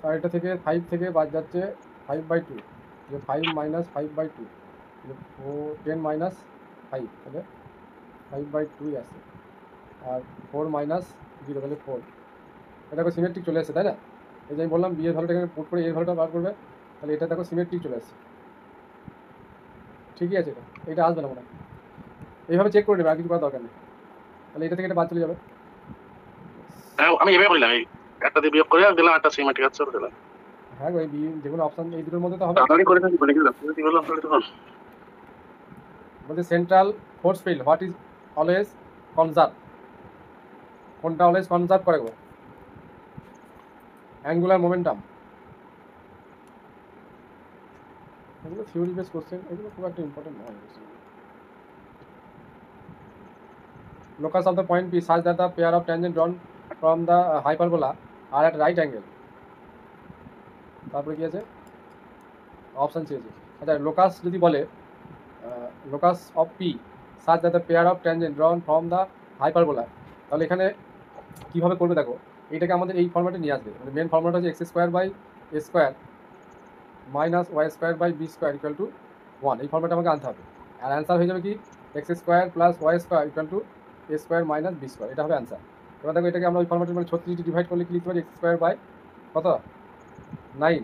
আর এটা থেকে 5 থেকে বাদ যাচ্ছে 5/2, যে 5 মাইনাস 5/2, 10 মাইনাস 5, তাহলে 5/2 আসছে। আর 4 মাইনাস 0, তাহলে 4। এটা দেখো সিমেট্রিক চলে আসছে, তাই না? এই যে আমি বললাম বি এর ভ্যালুটা এখানে পুট করে এর ভ্যালুটা বার করবে, তাহলে এটা দেখো সিমেট্রিক চলে আসছে। ঠিকই আছে, এটা আসবে না মনে হয়। এইভাবে চেক করে নেবে, আর কিছু করার দরকার নেই। তাহলে এটা থেকে এটা বাদ চলে যাবে। আমি এভাবে বললাম, এই একটা দিয়ে বিয়োগ করে দিলাম, একটা সিমেট্রিক আছে দিলাম। হ্যাঁ গো, এই বি যেগুলো অপশন এই দুটোর মধ্যে তো হবে। তাড়াতাড়ি করে থাকি বলে গেলাম, কি বললাম তখন বলছে central force field what is always conserve, কোনটা অলওয়েজ কনজার্ভ করে গো? Angular momentum. এগুলো থিওরি বেস কোশ্চেন, এগুলো খুব একটা ইম্পর্টেন্ট নয়। Locus of the point P such that the pair of tangent drawn from the hyperbola are at right angle. তারপরে কি আছে? অপশন চেয়েছে। আচ্ছা, লোকাস যদি বলে locus of P such that the pair of tangent ড্রন from the hyperbola, তাহলে এখানে কীভাবে করবে দেখো, এইটাকে আমাদের এই ফর্মেটে নিয়ে আসবে। মানে মেন ফর্মুলাটা হচ্ছে x² by a square minus y² by b square equal to 1, এই ফর্মেটে আমাকে আনতে হবে। আর অ্যান্সার হয়ে যাবে কি x² plus y² equal to a² minus b square, এটা হবে অ্যান্সার। এবার দেখো এটাকে আমরা ওই ফর্মেটে মানে 36 ডিভাইড করলে কি লিখতে পারি? x² বাই কত 9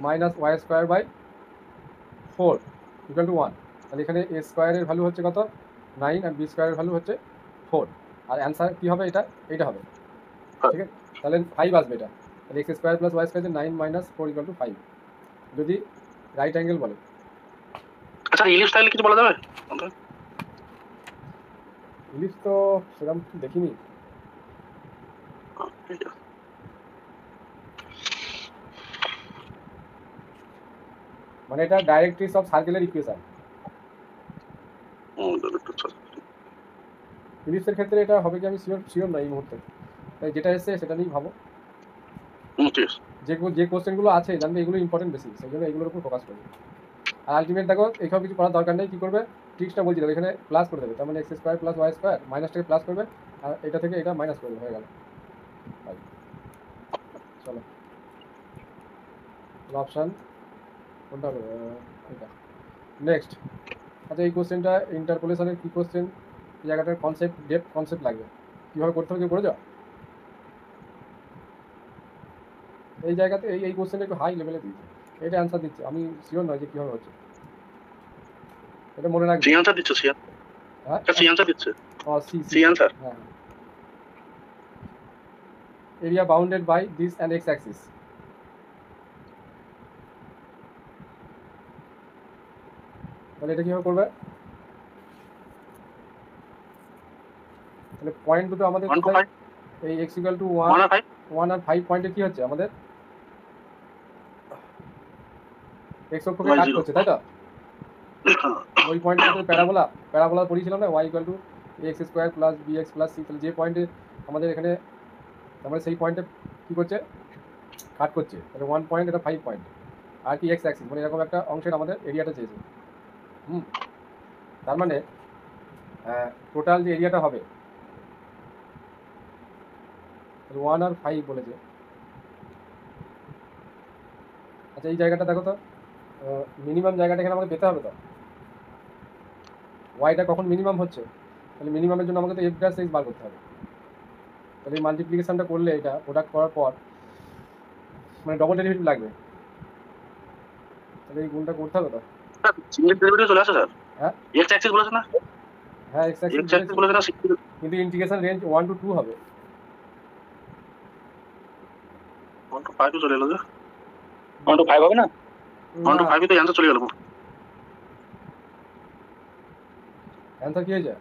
minus y² by 4 equal to 1। তাহলে এখানে a স্কোয়ারের ভ্যালু হচ্ছে কত 9 আর b স্কোয়ারের ভ্যালু হচ্ছে 4। আর অ্যান্সার কী হবে? এইটা হবে, ঠিক আছে? তাহলে 5 আসবে এটা। তাহলে x² plus y² 9 minus 4 equal to 5 যদি রাইট অ্যাঙ্গেল বলে। আচ্ছা, ইলিপস তাহলে কিছু বলা যাবে? ইলিপস তো সেরকম কিছু দেখিনি। মানে এটা ডাইরেক্ট্রিক্স অফ সার্কেলের ইকুয়েশন। ইলিপসের ক্ষেত্রে এটা হবে কি আমি শিওর না এই মুহূর্তে, তাই যেটা এসছে সেটা নিয়েই ভাবো। যে কোশ্চেনগুলো আছে জানবে এগুলো ইম্পর্টেন্ট বেশি, সেই জন্য এগুলোর উপর ফোকাস করবে। আর আলটিমেট দেখো এইসব কিছু করার দরকার নেই। কী করবে? ট্রিক্সটা বলছি দেখো, এখানে প্লাস করে দেবে, তার মানে x² প্লাস y² মাইনাসটাকে প্লাস করবে, আর এটা থেকে এটা মাইনাস করবে, হয়ে গেল। চলো অপশান কোনটা হবে? এটা নেক্সট। আচ্ছা, এই কোশ্চেনটা ইন্টারপোলেশনের কী কোশ্চেন? এই জায়গাটার কনসেপ্ট ডেপথ কনসেপ্ট লাগবে, কীভাবে করতে হবে কেউ করে যাও। এই জায়গাতে এই কোশ্চেনটা একটু হাই লেভেলে দিয়েছে, এটা অ্যান্সার দিচ্ছে, আমি শিওর নয় যে কীভাবে হচ্ছে। এটা মনে রাখবে। সি অ্যান্সার দিচ্ছে, হ্যাঁ সি অ্যান্সার দিচ্ছে, ও সি অ্যান্সার। হ্যাঁ, area bounded by this and x axis. তাহলে এটা কীভাবে করবে? তাহলে পয়েন্ট দুটো আমাদের কোথায়? এই x ইকুয়াল টু 1 আর 5 পয়েন্টে কি হচ্ছে আমাদের? x অক্ষকে কাট করছে, তাই তো? ওই পয়েন্টের সাথে প্যারাবোলা পড়িয়েছিলাম না, y equal to ax² plus bx plus c। তাহলে যে পয়েন্টে আমাদের এখানে, তারপরে সেই পয়েন্টে কী করছে? কাট করছে। তাহলে 1 পয়েন্ট, এটা 5 পয়েন্ট, আর কি এক্স অ্যাক্সিস, মানে এরকম একটা অংশের আমাদের এরিয়াটা চেয়েছে। তার মানে টোটাল যে এরিয়াটা হবে 1 আর 5 বলেছে। আচ্ছা, এই জায়গাটা দেখো তো, মিনিমাম জায়গাটা এখানে আমাকে পেতে হবে তো। ওয়াইটা কখন মিনিমাম হচ্ছে? তাহলে মিনিমামের জন্য আমাকে তো f ড্যাশ x বার করতে হবে। তাহলে এই মাল্টিপ্লিকেশনটা করলে, এটা প্রোডাক্ট করার পর মানে ডবল ডেরিভেটিভ লাগবে, তাহলে এই গুণটা করতে হবে তো। সিঙ্গেল ডেরিভেটিভ চলে আসে স্যার। হ্যাঁ এক্স অ্যাক্সিস বলেছে না? হ্যাঁ, এক্স অ্যাক্সিস বলেছে না, কিন্তু ইন্টিগ্রেশন রেঞ্জ 1 to 2 হবে। 1 to 5 চলে এলো যে, 1 to 5 হবে না? 1 to 5 তো অ্যান্সার চলে গেল। অ্যান্সার কি হয়েছে?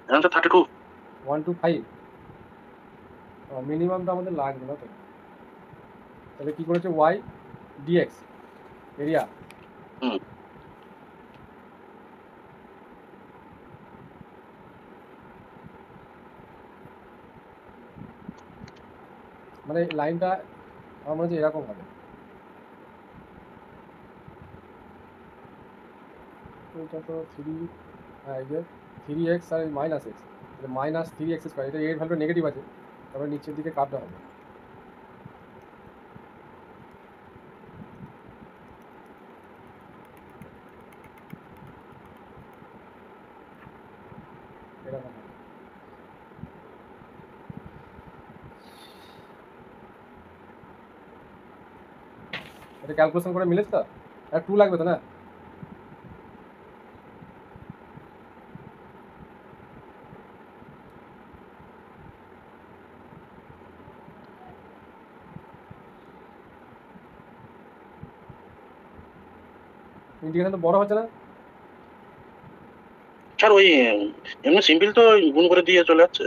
অ্যান্সার 32। 1 to 5 মিনিমামটা আমাদের লাগবে না তো। তাহলে কি করেছে? y dx এরিয়া, মানে লাইনটা আমার মনে হচ্ছে এরকম হবে। এটা তো 3, হ্যাঁ এই যে 3x আর মাইনাস এক্স, তাহলে মাইনাস 3x², এটা এর ভ্যালু নেগেটিভ আছে, তারপরে নিচের দিকে কাটটা হবে। এটা ক্যালকুলেশন করে মিলেছে তো? আর 2 লাগবে তো না? ইন্টিগ্রেশন তো বড় হচ্ছে না? স্যার ওই এমনি সিম্পল তো গুণ করে দিয়ে চলে যাচ্ছে।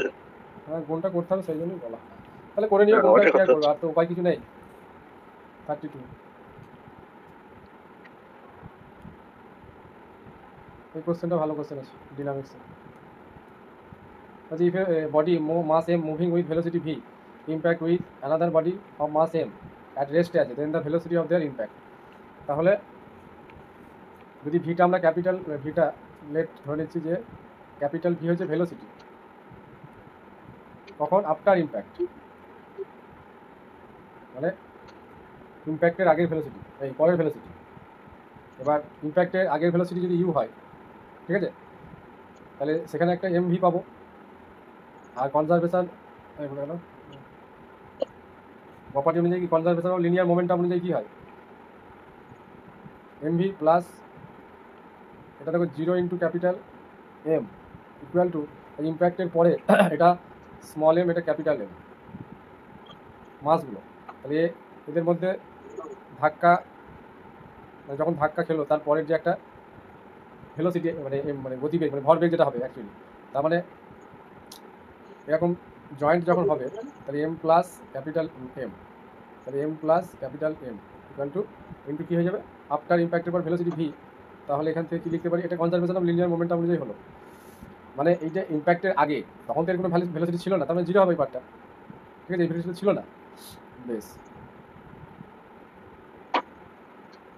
হ্যাঁ, গুণটা করতে হবে, সেই জন্যই বলা। তাহলে করে নিও, হ্যাঁ, গুণটা ওইটাই কি আর করতে করবো, হচ্ছে। আর তো উপায় কিছু নেই। 32 এই কোশ্চেনটা ভালো কোশ্চেন আছে ডিনামিক্সে। if a body mass m moving with velocity v impact with another body of mass m at rest আছে, then the velocity of their impact। তাহলে যদি ভিটা আমরা ক্যাপিটাল ভিটা লেট ধরে নিচ্ছি যে ক্যাপিটাল ভি হচ্ছে ভেলোসিটি, কখন? আফটার ইম্প্যাক্ট, মানে ইম্প্যাক্টের আগের ভেলোসিটি, এই পরের ভেলোসিটি। এবার ইম্প্যাক্টের আগের ভেলোসিটি যদি ইউ হয়, ঠিক আছে, তাহলে সেখানে একটা এম ভি পাবো। আর কনজারভেশন গেল প্রপার্টি অনুযায়ী কি কনজারভেশন অফ লিনিয়ার মোমেন্টাম অনুযায়ী কী হয়? এম ভি প্লাস এটা দেখো 0 into capital M equal to ইম্প্যাক্টের পরে এটা স্মল এম, এটা ক্যাপিটাল এম, মাসগুলো। তাহলে এদের মধ্যে ধাক্কা, মানে যখন ধাক্কা খেলো তার পরের যে একটা ভেলোসিটি, মানে মানে গতিবেগ, মানে ভরবেগ যেটা হবে অ্যাকচুয়ালি, তার মানে এরকম জয়েন্ট যখন হবে তাহলে এম প্লাস ক্যাপিটাল এম, তাহলে M plus capital M equal to into কী হয়ে যাবে? আফটার ইম্প্যাক্টের পর ভেলোসিটি ভি। তাহলে এখান থেকে কী লিখতে পারি? এটা কনজারভেশন অফ লিনিয়ার মোমেন্টাম অনুযায়ী হলো, মানে এই যে ইম্প্যাক্টের আগে তখন তো এর কোনো ভেলোসিটি ছিল না, তার মানে জিরো হবে এই পার্টটা, ঠিক আছে, এই ভেলোসিটি ছিল না। বেশ,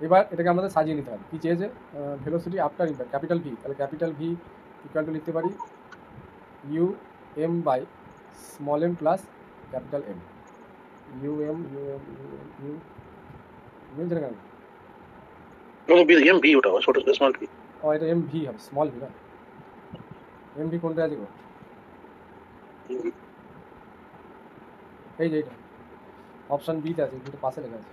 এবার এটাকে আমাদের সাজিয়ে নিতে হবে। কী চেয়েছে? Velocity after impact capital V, তাহলে ক্যাপিটাল ভি ইকুয়াল টু লিখতে পারি u m by small m plus capital M. U m u m u m u u যেটা কেন? এম ভি ওটা ছোট স্মল ভি। ও, এটা এম ভি হবে, স্মল ভি না? এম ভি কোনটা আছে গো? এই যে এইটা অপশন বিতে আছে, দুটো পাশে লেখা আছে।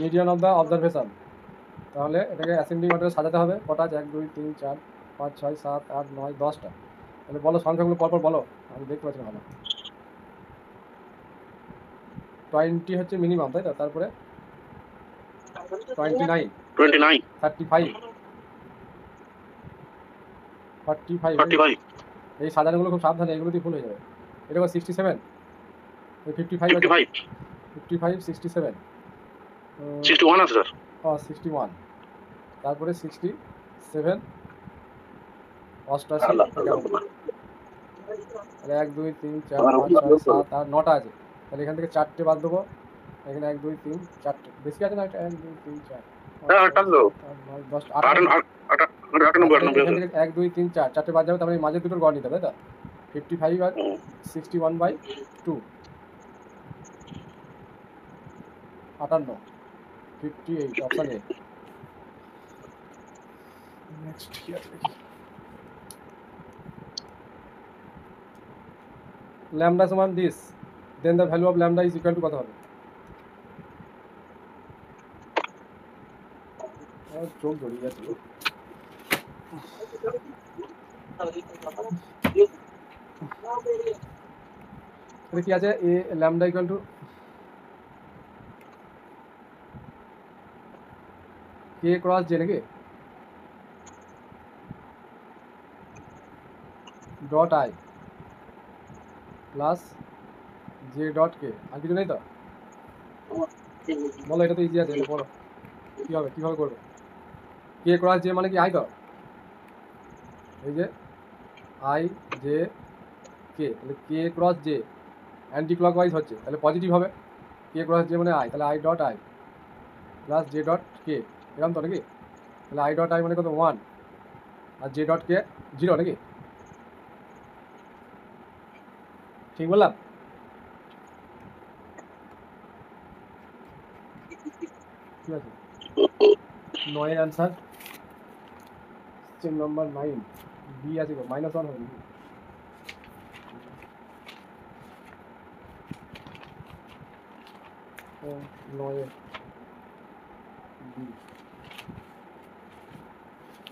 মিডিয়ান অফ দ্য অবজারভেশন, তাহলে এটাকে অ্যাসেন্ডিং অর্ডারে সাজাতে হবে। কটা আছে? 1 2 3 4 5 6 7 8 9 10টা। তাহলে বলো সংখ্যাগুলো পরপর বলো, আমি দেখতে পাচ্ছি না ভালো। 20 হচ্ছে মিনিমাম, তাই তো? তারপরে 29 29 35 45, 45 এই সাজানোগুলো খুব সাবধানে, এগুলোতেই ভুল হয়ে যাবে। এটা 67, এই 55 আছে, 55 55 67 61 আছে স্যার। 61, তারপরে 67 88 আল্লাহ 91। তাহলে 1 2 3 4 5 6 7 8 9টা আছে। তাহলে এখান থেকে 4টে বাদ দেবো, এখানে 1 2 3 4টে বেশি আছে না? 1 2 3 4 5 6 7 8 9 10 এখান থেকে 1 2 3 4 4টে বাদ যাবে, তার মানে মাঝে দুটোর গড় নিতে হবে, তাই তো? 55 আর 61/2 58 58 অপশন এ। নেক্সট কি আছে দেখি। ল্যামডা সমান this, then the value of lambda is equal to কত হবে? চোখ জড়িয়ে যাচ্ছে। কি আছে? A lambda equal to K cross J নাকি dot I plus J dot K, আর কিছু নেই তো? বলো, এটা তো ইজি আছে, এটা বলো কী হবে, কীভাবে করবে? কে ক্রস জে মানে কি আই তো? এই যে আই জে কে, তাহলে K cross J anti clockwise হচ্ছে, তাহলে পজিটিভ হবে। কে ক্রস জে মানে আই, তাহলে I dot I plus J dot K, এরকম তো নাকি? তাহলে আই ডট আই মানে কত? 1, আর জে ডট কে 0 নাকি? ঠিক বললাম? ঠিক আছে, 9 অ্যান্সার, কোশ্চেন নাম্বার 9 বি আছে গো, -1 হবে নাকি? 9 বি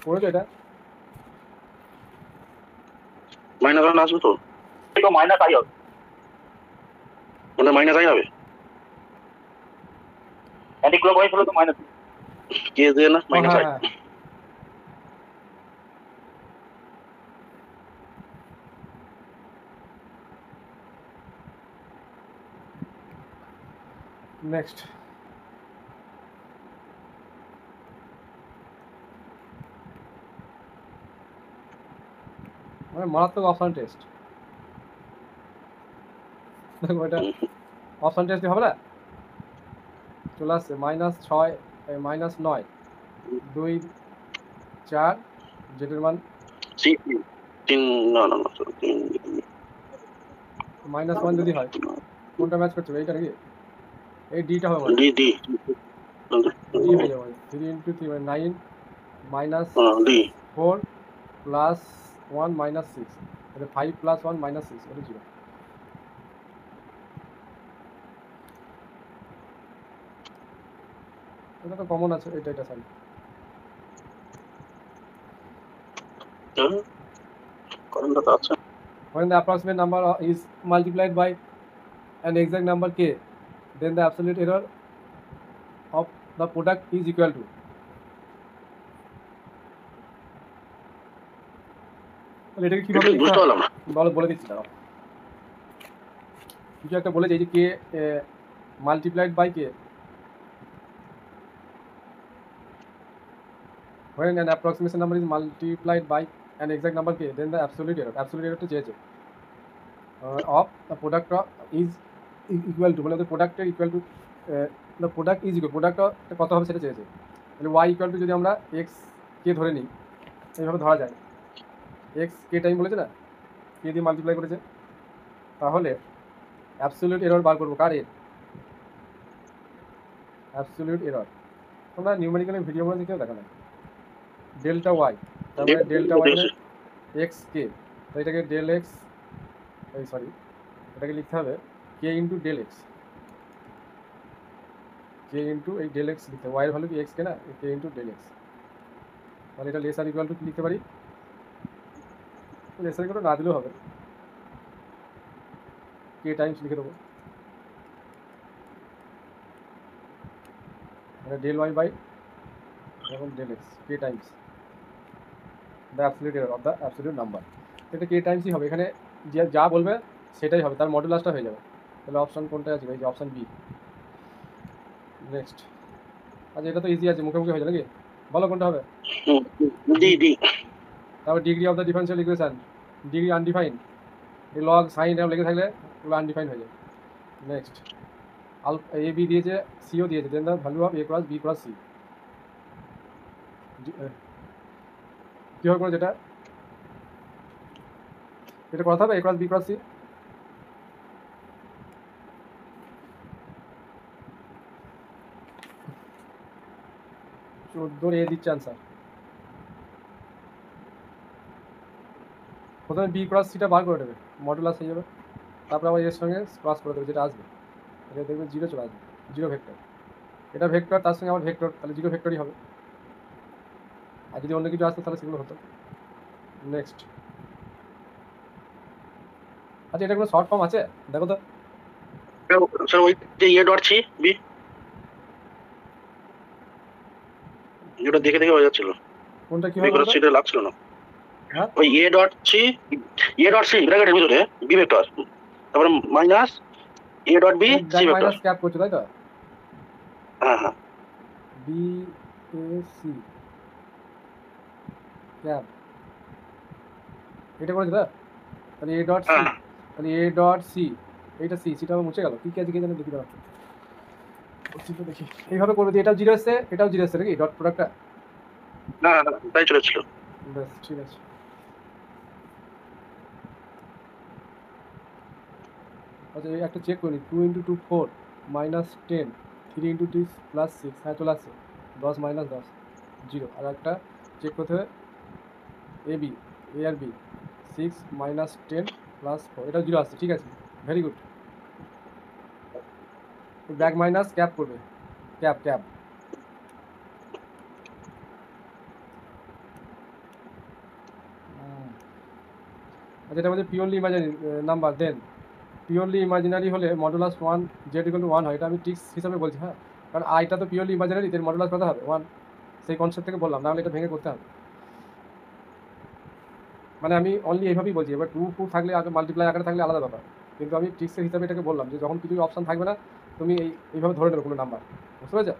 পড়েছো এটা মাইনাস ওয়ান আসবে তো, তো মাইনাস আই হবে, মানে মাইনাস আই হবে, অ্যান্টি ক্লকওয়াইজ হলে তো মাইনাস। কে দিয়ে না মাইনাস আই। হ্যাঁ নেক্সট মানে মারাত্মক অপশন টেস্ট দেখো এটা অপশন টেস্ট হবে না চলে আসছে -6 -9 2 4 জেটের মান সি তিন, না না না -1 যদি হয় কোনটা ম্যাচ করছে এইটা নাকি এই ডিটা হবে মানে ডি ডি ডি হয়ে যাবে 3 × 3 মানে 9 ডি -4 + 1 -6 এটা 5 + 1 -6 এটা 0 এটা তো কমন আছে এটা সরি কারণটা তো আছে। when the approximate number is multiplied by an exact number k then the absolute error of the product is equal to তাহলে এটাকে কিভাবে লিখতে বুঝতে হয় পারলাম না। বলে দিচ্ছি দাঁড়াও কিছু একটা বলেছে এই যে K multiplied by K when an approximation number is multiplied by an exact number k then the absolute error to চেয়েছে of the product is equal to বলে the product equal to the product is equal product কত হবে সেটা চেয়েছে তাহলে y equal to যদি আমরা x কে ধরে নিই এইভাবে ধরা যায় x কে টাইম বলেছে না কে দিয়ে মাল্টিপ্লাই করেছে তাহলে অ্যাবসলিউট এরর বার করবো কার এর অ্যাবসলিউট এরর তোমরা নিউমেরিক্যালি ভিডিওগুলো দেখেও দেখা না ডেল্টা ওয়াই তারপরে ডেল্টা ওয়াই মানে এক্স কে তো এটাকে ডেল এক্স এই সরি এটাকে লিখতে হবে কে ইন্টু ডেল এক্স কে ইন্টু এই ডেল এক্স লিখতে হবে ওয়াইয়ের ভ্যালু কি এক্স কে না কে ইন্টু ডেল এক্স তাহলে এটা লেস আর ইকুয়াল টু কি লিখতে পারি লেস আর ইকুয়াল টু না দিলেও হবে কে টাইমস লিখে দেবো মানে ডেল ওয়াই বাই এখন ডেল এক্স কে times the absolute error of the absolute number এটা কে টাইমসই হবে এখানে যা বলবে সেটাই হবে তার মডুলাসটা হয়ে যাবে তাহলে অপশন কোনটা আছে এই যে অপশন বি নেক্সট আচ্ছা এটা তো ইজি আছে মুখে মুখে হয়ে যাবে নাকি বলো কোনটা হবে ডি ডি তারপর degree of the differential equation degree undefined এই লগ সাইন এরকম লেগে থাকলে ওগুলো আনডিফাইন্ড হয়ে যায় নেক্সট এ বি দিয়েছে সিও দিয়েছে then the value of A cross B cross C কীভাবে করে যেটা এটা কথা হবে A cross B cross C চোদ্দোর এ দিচ্ছে আনসার প্রথমে বি ক্রস সিটা বার করে দেবে মডুলাস হয়ে যাবে তারপর আবার এর সঙ্গে ক্রস করে দেবে যেটা আসবে এটা দেখবে জিরো চলে আসবে জিরো ভেক্টর এটা ভেক্টর তার সঙ্গে আবার ভেক্টর তাহলে জিরো ভেক্টরই হবে আর যদি অন্য কিছু আসতো তাহলে সেগুলো হতো নেক্সট আচ্ছা এটা কোনো শর্ট ফর্ম আছে দেখো তো স্যার ওই যে এ ডট সি বি যেটা দেখে দেখে হয়ে যাচ্ছিল কোনটা কি বি হবে ক্রস সিটা লাগছিল না। হ্যাঁ ওই এ ডট সি ব্র্যাকেটের ভিতরে বি ভেক্টর তারপরে minus a dot b c vector. Minus cap করছো তাই তো হ্যাঁ হ্যাঁ বি এ সি ক্যাপ এটা করেছে তো তাহলে এ ডট সি হ্যাঁ তাহলে এ ডট সি এইটা সি সিটা মুছে গেল কি আছে কি জানি দেখি দাঁড়া দেখি এইভাবে করবে যে এটাও জিরো এসছে এটাও জিরো এসছে নাকি ডট প্রোডাক্টটা না না তাই চলেছিল। ব্যাস ঠিক আছে আচ্ছা এই একটা চেক করি 2 × 2 4 -10 3 × 2 +6 হ্যাঁ চলে আসছে 10 - 10 জিরো আর একটা চেক করতে হবে A B A R B 6 - 10 + 4 এটা জিরো আসছে ঠিক আছে very good back minus cap করবে, ক্যাপ ক্যাপ। যেটা আমাদের পিওরলি ইমাজিনারি নাম্বার, দেন পিওরলি ইমাজিনারি হলে মডুলাস 1 জেড ইকুয়াল টু 1 হয়। এটা আমি টিক্স হিসাবে বলছি, হ্যাঁ, কারণ আইটা তো পিওরলি ইমাজিনারি, এর মডুলাস কত হবে 1, সেই কনসেপ্ট থেকে বললাম, নাহলে এটা ভেঙে করতে হবে। মানে আমি অনলি এইভাবেই বলছি, এবার 2 2 থাকলে আগে মাল্টিপ্লাই আকারে থাকলে আলাদা ব্যাপার, কিন্তু আমি টিক্সের হিসাবে এটাকে বললাম যে যখন কিছু অপশন থাকবে না তুমি এইভাবে ধরে নেবে কোনো নাম্বার, বুঝতে পেরেছো?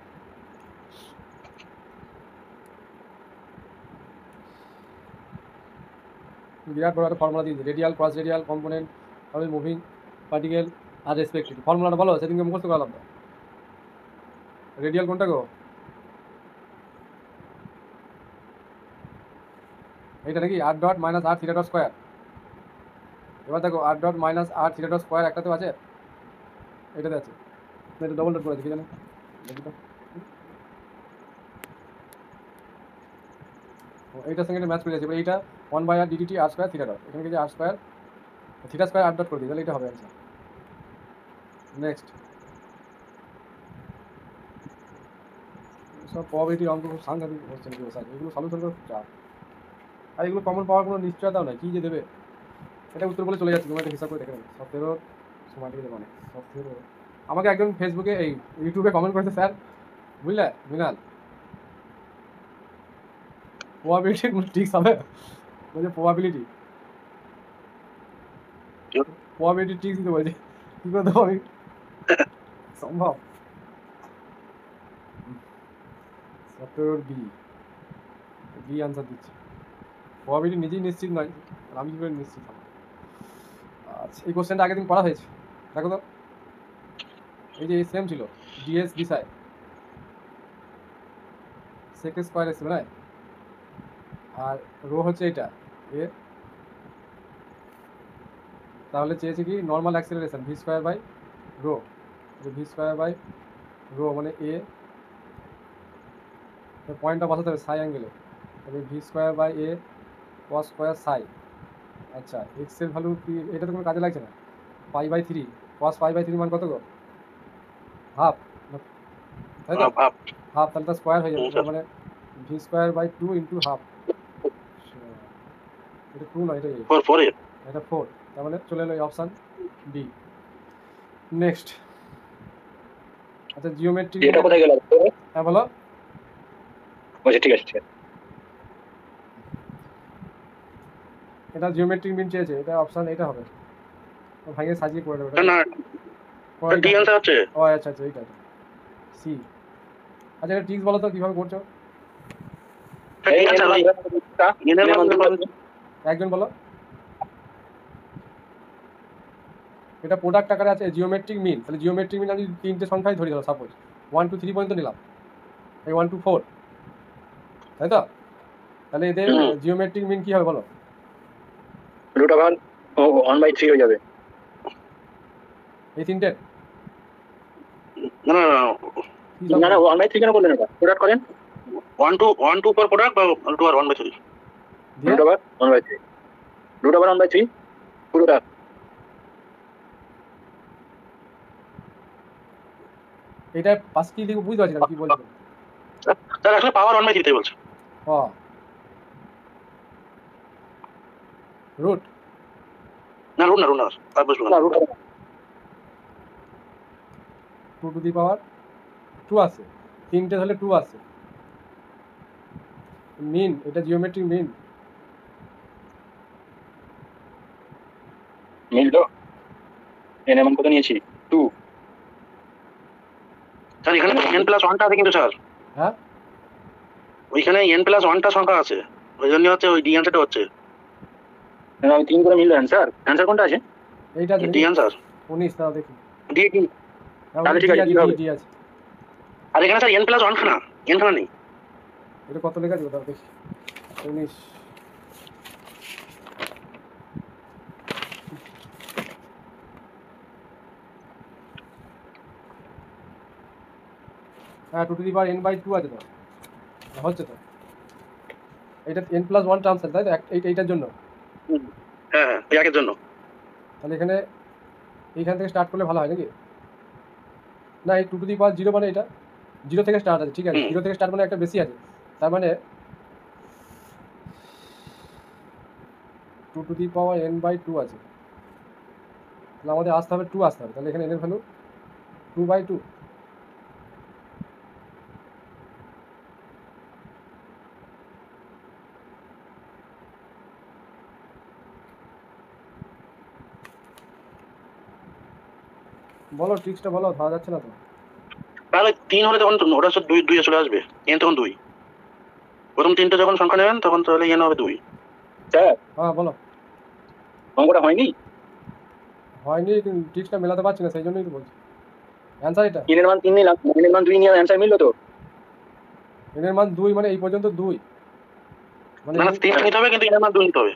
বিরাট বড় একটা ফর্মুলা দিয়েছে, রেডিয়াল ক্রস রেডিয়াল কম্পোনেন্ট আমি মুভিং পার্টিকেল আর রেসপেক্টিভ। ফর্মুলাটা বলো, সেদিনকে মুখস্থ করালাম তো। রেডিয়াল কোনটা গো? এইটা নাকি আর ডট মাইনাস আর থিটা ডট স্কোয়ার। এবার দেখো আর ডট মাইনাস আর থিটা ডট স্কোয়ার একটা তো আছে, এটাতে আছে, এটা ডবল ডট করেছে কি জানো, দেখি তো। এইটার সঙ্গে এটা ম্যাচ করে যাচ্ছে। এবার এইটা 1 by R D D T R square theta dot, এখানে কি যে R square theta square R dot করে দিই, তাহলে এটা হবে অ্যান্সার। নেক্সট, সব প্রবাবিলিটি অঙ্ক খুব সাংঘাতিক কোশ্চেন গুলো স্যার, এগুলো সলিউশন করা খুব চাপ, আর এগুলো কমন পাওয়ার কোনো নিশ্চয়তাও নাই, কী যে দেবে। এটা উত্তর বলে চলে যাচ্ছে, তোমার একটা হিসাব করে দেখে নেবে। সফটওয়্যার সময় থেকে দেবে অনেক সফটওয়্যার। আমাকে একজন ফেসবুকে এই ইউটিউবে কমেন্ট করেছে, স্যার বুঝলে মৃণাল, প্রবাবিলিটির কোনো ট্রিক্স হবে? বলছে প্রবাবিলিটি ট্রিক্স দিতে বলছে, কী করে দেবো আমি, সম্ভব? সফটওয়্যার বি আনসার দিচ্ছে। প্রবাবিলিটি নিজেই নিশ্চিত নয়, আর আমি কী করে নিশ্চিত হব? আচ্ছা, এই কোশ্চেনটা আগের দিন করা হয়েছে, দেখো তো। এই যে সেম ছিল, ডিএস বিষয় সেক স্কোয়ার এসেছিল না, আর রো হচ্ছে এটা এ, তাহলে চেয়েছে কি normal acceleration v square by rho, v square by rho মানে এ, পয়েন্টটা বসাতে হবে সাই অ্যাঙ্গেলে, তবে v square by a cos square psi. আচ্ছা, এক্সের ভ্যালু কি, এটা তো কোনো কাজে লাগছে না, pi by 3, cos pi by 3 মান কত গো, হাফ, তাই তো, হাফ, তাহলে তো স্কোয়ার হয়ে যাবে, মানে v square by 2 into half, এটা 2 নয়, এটা 8, এটা 4, তার মানে চলে এলো এই অপশান ডি। নেক্সট, আচ্ছা জিওমেট্রি, এটা কোথায় গেল? হ্যাঁ বলো। আচ্ছা ঠিক আছে, এটা জিওমেট্রিক মিন চেয়েছে, এটা অপশান এটা হবে, ভাঙে সাজিয়ে করে দেবে না ডি আনসার আছে। ও আচ্ছা আচ্ছা, এইটা সি। আচ্ছা এটা ট্রিক্স বলো তো কীভাবে করছো, ডি আনসার ভাই, একজন বলো। এটা প্রোডাক্ট আকারে আছে জিওমেট্রিক মিন, তাহলে জিওমেট্রিক মিন আমি 3টে সংখ্যাই ধরি, ধরো সাপোজ 1 2 3 পর্যন্ত নিলাম, এই 1 2 4, তাই তো, তাহলে এদের জিওমেট্রিক মিন কী হবে বলো? রুট ওভার 1/3 হয়ে যাবে। এই 3টে না 1/3 কেন করলেন? এটা প্রোডাক্ট করেন, 1 2 ফর প্রোডাক্ট বা 2 আর 1/3, রুট ওভার 1/3, রুট ওভার 1/3 পুরোটা। এটা পাস কি লিখে বুঝতে পারছি না কি বলছো, স্যার আসলে পাওয়ার 1/3 তাই বলছে। ও রুট না রুট না আর বুঝলো না, রুট 2 টু দি পাওয়ার 2 আছে, 3টে হলে 2 আছে। মিন, এটা জিওমেট্রিক মিন, মিল তো এন এমন কত নিয়েছি 2। স্যার এখানে n+1টা আছে কিন্তু স্যার, হ্যাঁ ওইখানে n+1টা সংখ্যা আছে, ওই জন্য হচ্ছে ওই ডি আনসারটা হচ্ছে। আমি 3 করে মিললো অ্যান্সার। অ্যান্সার কোনটা আছে? এইটা আছে ডি আনসার, 19, তাও দেখি, ডি তাহলে ঠিক আছে, কি হবে? ডি আছে। আর এখানে স্যার n+1 খানা, n খানা নেই। এটা কত লেখা আছে তাও দেখি, 19, হ্যাঁ 2 টু দি পাওয়ার n/2 আছে তো, হচ্ছে তো, এটা n+1 টার্মস আছে তাই তো, এইটার জন্য। হ্যাঁ ওই আগের জন্য। তাহলে এখানে এইখান থেকে স্টার্ট করলে ভালো হয় নাকি? না এই 2 টু দি পাওয়ার 0 মানে এটা 0 থেকে স্টার্ট আছে, ঠিক আছে, হুম। 0 থেকে স্টার্ট মানে একটা বেশি আছে, তার মানে 2 টু দি পাওয়ার n/2 আছে, তাহলে আমাদের আসতে হবে 2 আসতে হবে, তাহলে এখানে n এর ভ্যালু 2/2। বলো ট্রিক্সটা বলো, ধরা যাচ্ছে না তো। তাহলে 3 হলে তখন ওটা হচ্ছে 2 চলে আসবে, n তখন 2। প্রথম 3টা যখন সংখ্যা নেবেন তখন তাহলে n হবে 2। স্যার হ্যাঁ বলো। অঙ্কটা হয়নি? হয়নি, ট্রিক্সটা মেলাতে পারছি না, সেই জন্যই তো বলছি। অ্যান্সার এটা n এর মান 3 নিলাম, n এর মান 2 নিয়ে অ্যান্সার মিললো তো? n এর মান 2 মানে এই পর্যন্ত 2, মানে না 3 নিতে হবে, কিন্তু n এর মান 2 নিতে হবে।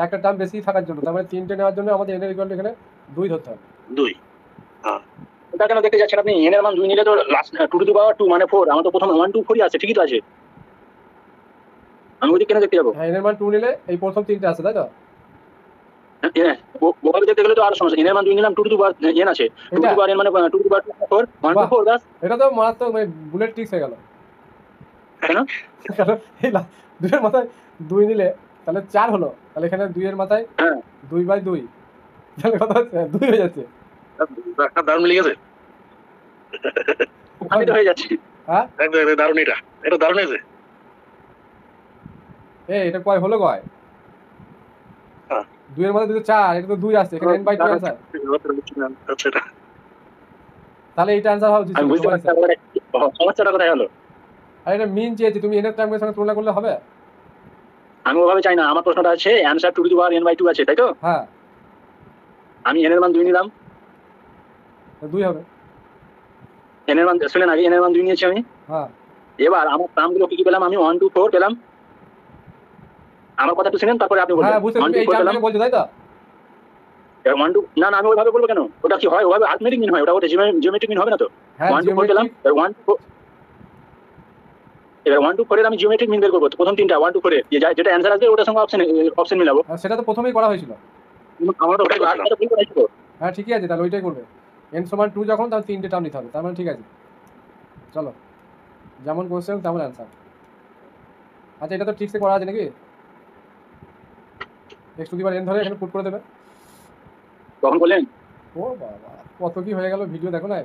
একটা টার্ম বেশি থাকার জন্য, তার মানে 3টে নেওয়ার জন্য আমাদের n এর ইকুয়াল এখানে 2 ধরতে হবে। 2। ওটা কেন দেখতে যাচ্ছেন আপনি? n এর মান 2 নিলে তো লাস্ট 2 টু দি পাওয়ার 2 মানে 4, আমার তো প্রথম 1 2 4ই আছে, ঠিকই তো আছে, আমি ওদিক কেন দেখতে যাবো? হ্যাঁ n এর মান 2 নিলে এই প্রথম 3টে আছে, তাই তো? ওভাবে দেখতে গেলে তো আরো সমস্যা। n এর মান 2 নিলাম, 2 টু দি পাওয়ার n আছে, 2 টু দি পাওয়ার n মানে 2 টু দি পাওয়ার 4 1 টু 4 বাস। এটা তো মারাত্মক, মানে বুলেট ট্রিক্স হয়ে গেল। কেন? কারণ এই 2 এর মাথায় 2 নিলে তাহলে 4 হলো, তাহলে এখানে 2 এর মাথায় হ্যাঁ 2/2, তাহলে কত হচ্ছে? 2 হয়ে যাচ্ছে। একটা দারুণ লেগেছে। আমি তো হয়ে যাচ্ছে। হ্যাঁ একদম দারুণ, এটা দারুণ হয়েছে। এটা কয় হলো কয়? হ্যাঁ। 2 এর মধ্যে 2 4, এটা তো 2 আসছে, এখানে n/2 অ্যান্সার, আচ্ছা এটা তাহলে এইটা অ্যান্সার হওয়া উচিত আমি ছিল বুঝতে তোমার পারছি হিসাবে। সমস্যাটা কোথায় হলো। আর এটা মিন চেয়েছি, তুমি n এর টার্মের সঙ্গে তুলনা করলে হবে? আমি ওভাবে চাই না, আমার প্রশ্নটা আছে answer 2 two the power n/2 আছে, তাই তো? হ্যাঁ আমি n এর মান 2 নিলাম, 2 হবে। n এর মান শুনেন আগে, n এর মান 2 নিয়েছি আমি। হ্যাঁ এবার আমার টার্মগুলো কি কি পেলাম? আমি 1 2 4 পেলাম। আমার কথা একটু শুনেন, তারপরে আপনি বলবেন। হ্যাঁ বুঝতে 1 তুমি 2 এই 4 পেলাম। টার্মটাকে বলছো, তাই তো? 1 2 না না, আমি ওইভাবে বলবো কেন? ওটা কি হয়? ওইভাবে আর্থমেটিক মিন হয়, ওটা জিওমেট্রিক মিন হবে না তো? হ্যাঁ 1 2 4 পেলাম, 1 2 এবার 1 2 4 এর আমি জিওমেট্রিক মিন বের করবো। তো প্রথম তিনটা 1 2 4 এর যেটা অ্যান্সার আসবে ওটার সঙ্গে অপশন মিলাবো। সেটা তো প্রথমেই করা হয়েছিল। আমরা তো ওটাই করছিলাম। আরেকটা ভুল করেছিল। হ্যাঁ ঠিকই আছে, তাহলে ওইটাই করবে। n সমান 2 যখন, তাহলে 3টে টার্ম নিতে হবে, তার মানে ঠিক আছে। চলো, যেমন কোশ্চেন তেমন অ্যান্সার। আচ্ছা এটা তো ঠিকসে করা আছে নাকি? x to the power n ধরে এখানে পুট করে দেবে। তখন বললেন ও বাবা, কত কি হয়ে গেল, ভিডিও দেখো না।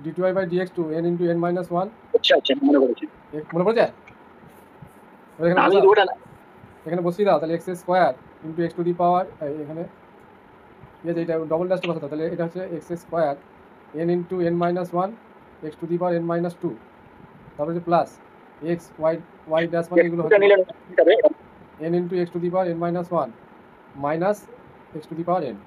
d2i/dx2 n into n minus 1, আচ্ছা আচ্ছা মনে করেছি। মনে পড়ছে? এখানে আমি বসাও, ওটা এখানে বসিয়ে দাও, তাহলে x square into x to the power, এখানে ইয়ে যে এটা ডবল ড্যাশটা বসাতে, তাহলে এটা হচ্ছে x square n into n minus 1 x to the power n minus 2, তারপরে হচ্ছে প্লাস x y ড্যাশ মানে এগুলো ওটা হচ্ছে নিলে n into x to the power n minus 1 minus x to the power n।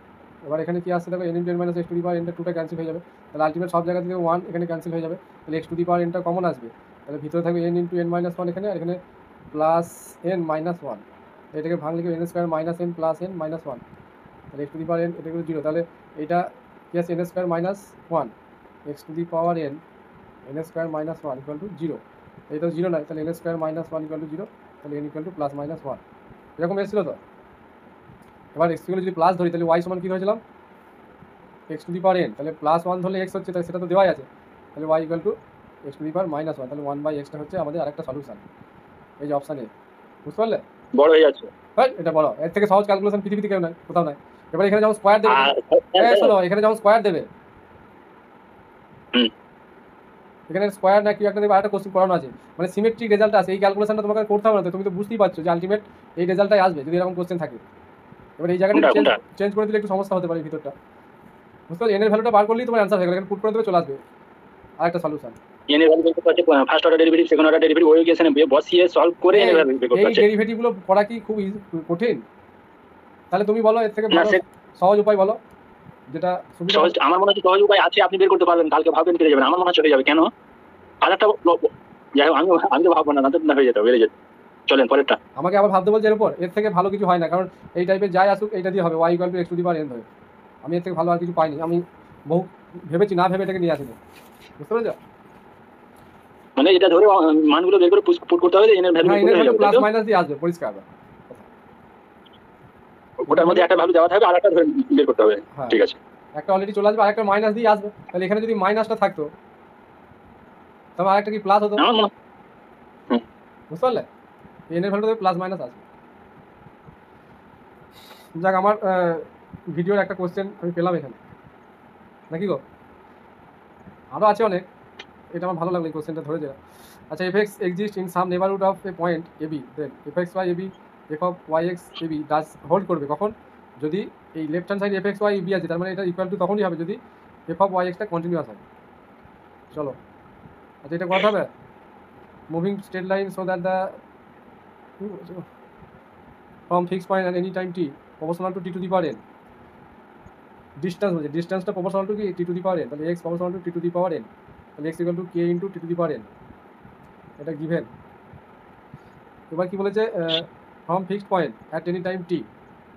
এবার এখানে কি আসছে দেখো, n into n minus x to the power n টা 2টা ক্যান্সেল হয়ে যাবে, তাহলে আলটিমেট সব জায়গা থেকে 1 এখানে ক্যান্সেল হয়ে যাবে, তাহলে x to the power n টা কমন আসবে, তাহলে ভিতরে থাকবে n ইন্টু n মাইনাস 1 এখানে, আর এখানে প্লাস n মাইনাস 1, এটাকে ভাঙলে কি n square minus n plus n minus 1, তাহলে x to the power n এটা কিন্তু 0, তাহলে এটা কি আছে, n square minus 1 x to the power n square minus 1 equal to 0, এটা 0 নয়, তাহলে n square minus 1 equal to 0, তাহলে n equal to plus minus 1, এরকম এসেছিল তো। এবার x গুলো যদি প্লাস ধরি তাহলে y সমান কি ধরেছিলাম, x to the power n, তাহলে প্লাস 1 ধরলে x হচ্ছে, তাহলে সেটা তো দেওয়াই আছে, তাহলে y equal to x to the power minus 1, তাহলে 1/x টা হচ্ছে আমাদের আরেকটা সলিউশন, এই যে অপশান এ, বুঝতে পারলে? বড় হয়ে যাচ্ছে। এটা বড়, এর থেকে সহজ ক্যালকুলেশন পৃথিবীতে কেউ নাই, কোথাও নাই। এবার এখানে যখন স্কোয়ার দেবে, শোনো, এখানে যখন স্কোয়ার দেবে, এখানে স্কোয়ার না কি একটা দেবে, আরেকটা কোশ্চেন করানো আছে, মানে সিমেট্রিক রেজাল্ট আছে, এই ক্যালকুলেশনটা তোমাকে করতে হবে না, তুমি তো বুঝতেই পারছো যে আলটিমেট এই রেজাল্টটাই আসবে যদি এরকম কোশ্চেন থাকে। এবার এই জায়গাটা চেঞ্জ করে দিলে একটু সমস্যা হতে পারে ভিতরটা, বুঝতে পারছো? এন এর ভ্যালুটা বার করলেই তোমার অ্যান্সার হয়ে গেল, এখানে পুট করে দেবে, চলে আসবে আরেকটা সলিউশন। n এর ভ্যালু বের করতে হচ্ছে, first order derivative second order derivative ওই ইকুয়েশনে বসিয়ে সলভ করে n এর ভ্যালু বের করতে এই হচ্ছে। ডেরিভেটিভগুলো করা কি খুব কঠিন? তাহলে তুমি বলো এর থেকে না, সহজ উপায় বলো, যেটা সুবিধা। সহজ, আমার মনে হচ্ছে সহজ উপায় আছে, আপনি বের করতে পারবেন, কালকে ভাববেন পেরে যাবেন, আমার মনে হচ্ছে হয়ে যাবে। কেন? আর একটা যাই হোক, আমি তো ভাববো না, না হয়ে যেত, বেড়ে যেত। চলেন পরেরটা। আমাকে আবার ভাবতে বলছে এর উপর, এর থেকে ভালো কিছু হয় না, কারণ এই টাইপের যাই আসুক এইটা দিয়ে হবে, y equal to x to the power n ধরে, আমি এর থেকে ভালো আর কিছু পাইনি, আমি বহু ভেবেছি, না ভেবে এটাকে নিয়ে আসি, বুঝতে পেরেছো? মানে এটা ধরে মানগুলো বের করে পুট করতে হবে, n এর ভ্যালু হ্যাঁ, n এর ভ্যালু প্লাস মাইনাস দিয়ে আসবে, পরিষ্কার। ওটার মধ্যে একটা ভ্যালু দেওয়া থাকবে আর একটা ধরে বের করতে হবে। হ্যাঁ ঠিক আছে, একটা অলরেডি চলে আসবে, আরেকটা মাইনাস দিয়ে আসবে। তাহলে এখানে যদি মাইনাসটা থাকতো তবে আরেকটা কি প্লাস হতো, আমার মনে হয় বুঝতে পারলে? এন এর ভ্যালুটা প্লাস মাইনাস আছে। যাক, আমার ভিডিওর একটা কোশ্চেন আমি পেলাম এখানে, নাকি গো? আরও আছে অনেক, এটা আমার ভালো লাগলো এই কোশ্চেনটা ধরে দেওয়া। আচ্ছা, f x exist in some neighbourhood of a point a b, then f x y a b f of y x a b does hold করবে কখন? যদি এই left hand side f x y b আছে, তার মানে এটা equal to তখনই হবে যদি এফ অফ ওয়াই এক্সটা কন্টিনিউয়াস হয়। চলো, আচ্ছা এটা কথা হবে moving straight line so that the from fix point at any time T proportional to T to the power N. Distance বলছে, ডিস্টেন্সটা প্রপোর্শনাল টু কি T to the power N, তাহলে X proportional to T to the power N, তাহলে X equal to K into T to the power N, এটা given. এবার কি বলেছে, from fixed point at any time T,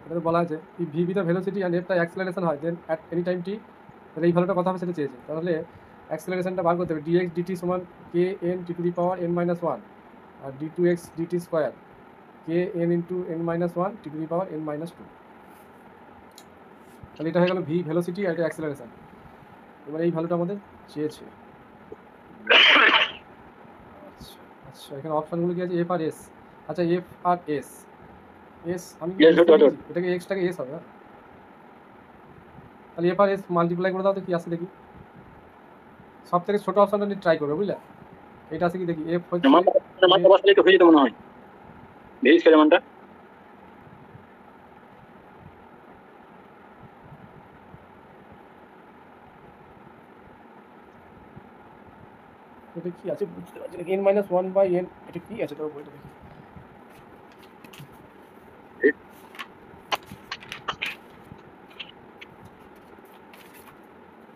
এটা বলা আছে V be the velocity and এফটা acceleration হয় then at any time T, তাহলে এই ভ্যালুটা কথা হবে সেটা চেয়েছে। তাহলে অ্যাক্সেলারেশনটা বার করতে হবে, ডিএক্স ডিটি সমান k n t to the power N minus one, আর d two x dt square k n into n minus one t to the power N minus two. তাহলে এটা হয়ে গেল ভি ভেলোসিটি আর এটা acceleration. এবার এই ভ্যালুটা আমাদের চেয়েছে। আচ্ছা আচ্ছা, এখানে অপশানগুলো কি আছে, এফ আর এস। আচ্ছা এফ আর এস, এস আমি এটাকে এক্সটাকে এস হবে, তাহলে এফ আর এস মাল্টিপ্লাই করে দাও তো কি আসে দেখি। সব থেকে ছোট অপশনটা নিয়ে ট্রাই করবে, বুঝলে? এটা আছে কি দেখি, এফ হচ্ছে মানটা বসালে একটু হয়ে যেত মনে হয়, ভেরি স্কেয়ার মানটা। এটা কি আছে বুঝতে পারছি না, n minus one by n, এটা কি আছে তোর বইটা দেখি।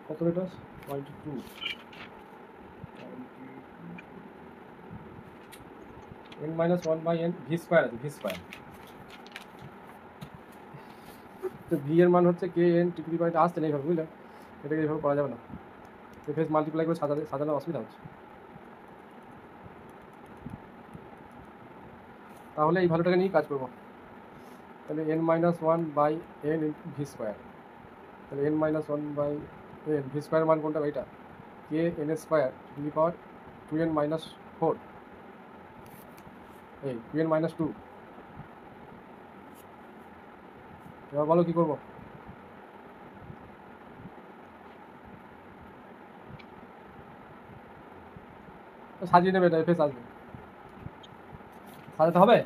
কত এটা 22 n minus one by N V square আছে, ভি স্কোয়ার। তো ভি এর মান হচ্ছে কে এন টি টু দি পাওয়ার, আসতে নেই ভাবে, বুঝলে? এটাকে এইভাবে করা যাবে না, এফএস মাল্টিপ্লাই করে সাজানো অসুবিধা হচ্ছে। তাহলে এই ভ্যালুটাকে নিয়ে কাজ করবো। তাহলে N minus one by N V square, তাহলে N minus one by N V square মান কোনটা? এইটা কে N square to the power two N minus four, এই টু এন মাইনাস টু। এবার বলো কী করবো? সাজিয়ে নেবে, এটা এফএস আসবে, সাজাতে হবে।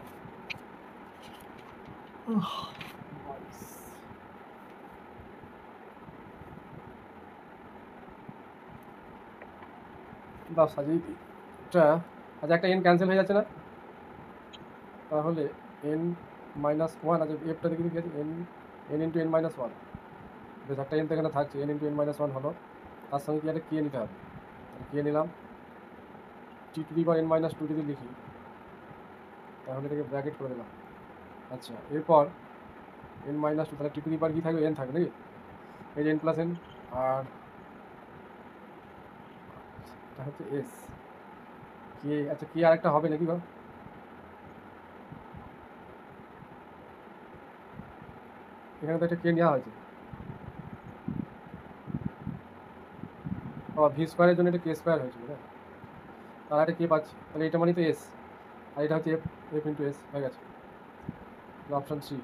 দাও সাজিয়ে দিই এটা। আচ্ছা একটা এন ক্যান্সেল হয়ে যাচ্ছে না, তাহলে এন মাইনাস ওয়ান আছে, এফটা দেখি কি আছে, N N into n minus one, বেশ একটা এন তো এখানে থাকছে, N into n minus one হলো, তার সঙ্গে কি একটা কে নিতে হবে, কে নিলাম, T to the power N minus two যদি লিখি তাহলে এটাকে ব্র্যাকেট করে দিলাম। আচ্ছা এরপর এন মাইনাস টু, তাহলে টি টু দি পাওয়ার কি থাকবে, এন থাকবে নাকি, এই যে এন প্লাস এন, আর এটা হচ্ছে এস কে। আচ্ছা কে আরেকটা হবে নাকি বা, এখানে তো একটা কে নেওয়া হয়েছে, ও ভি স্কোয়ারের জন্য এটা কে স্কোয়ার হয়েছিল না, তার একটা কে পাচ্ছি, তাহলে এটা মানে তো এস, আর এটা হচ্ছে এফ, এফ ইন্টু এস হয়ে গেছে। Option C.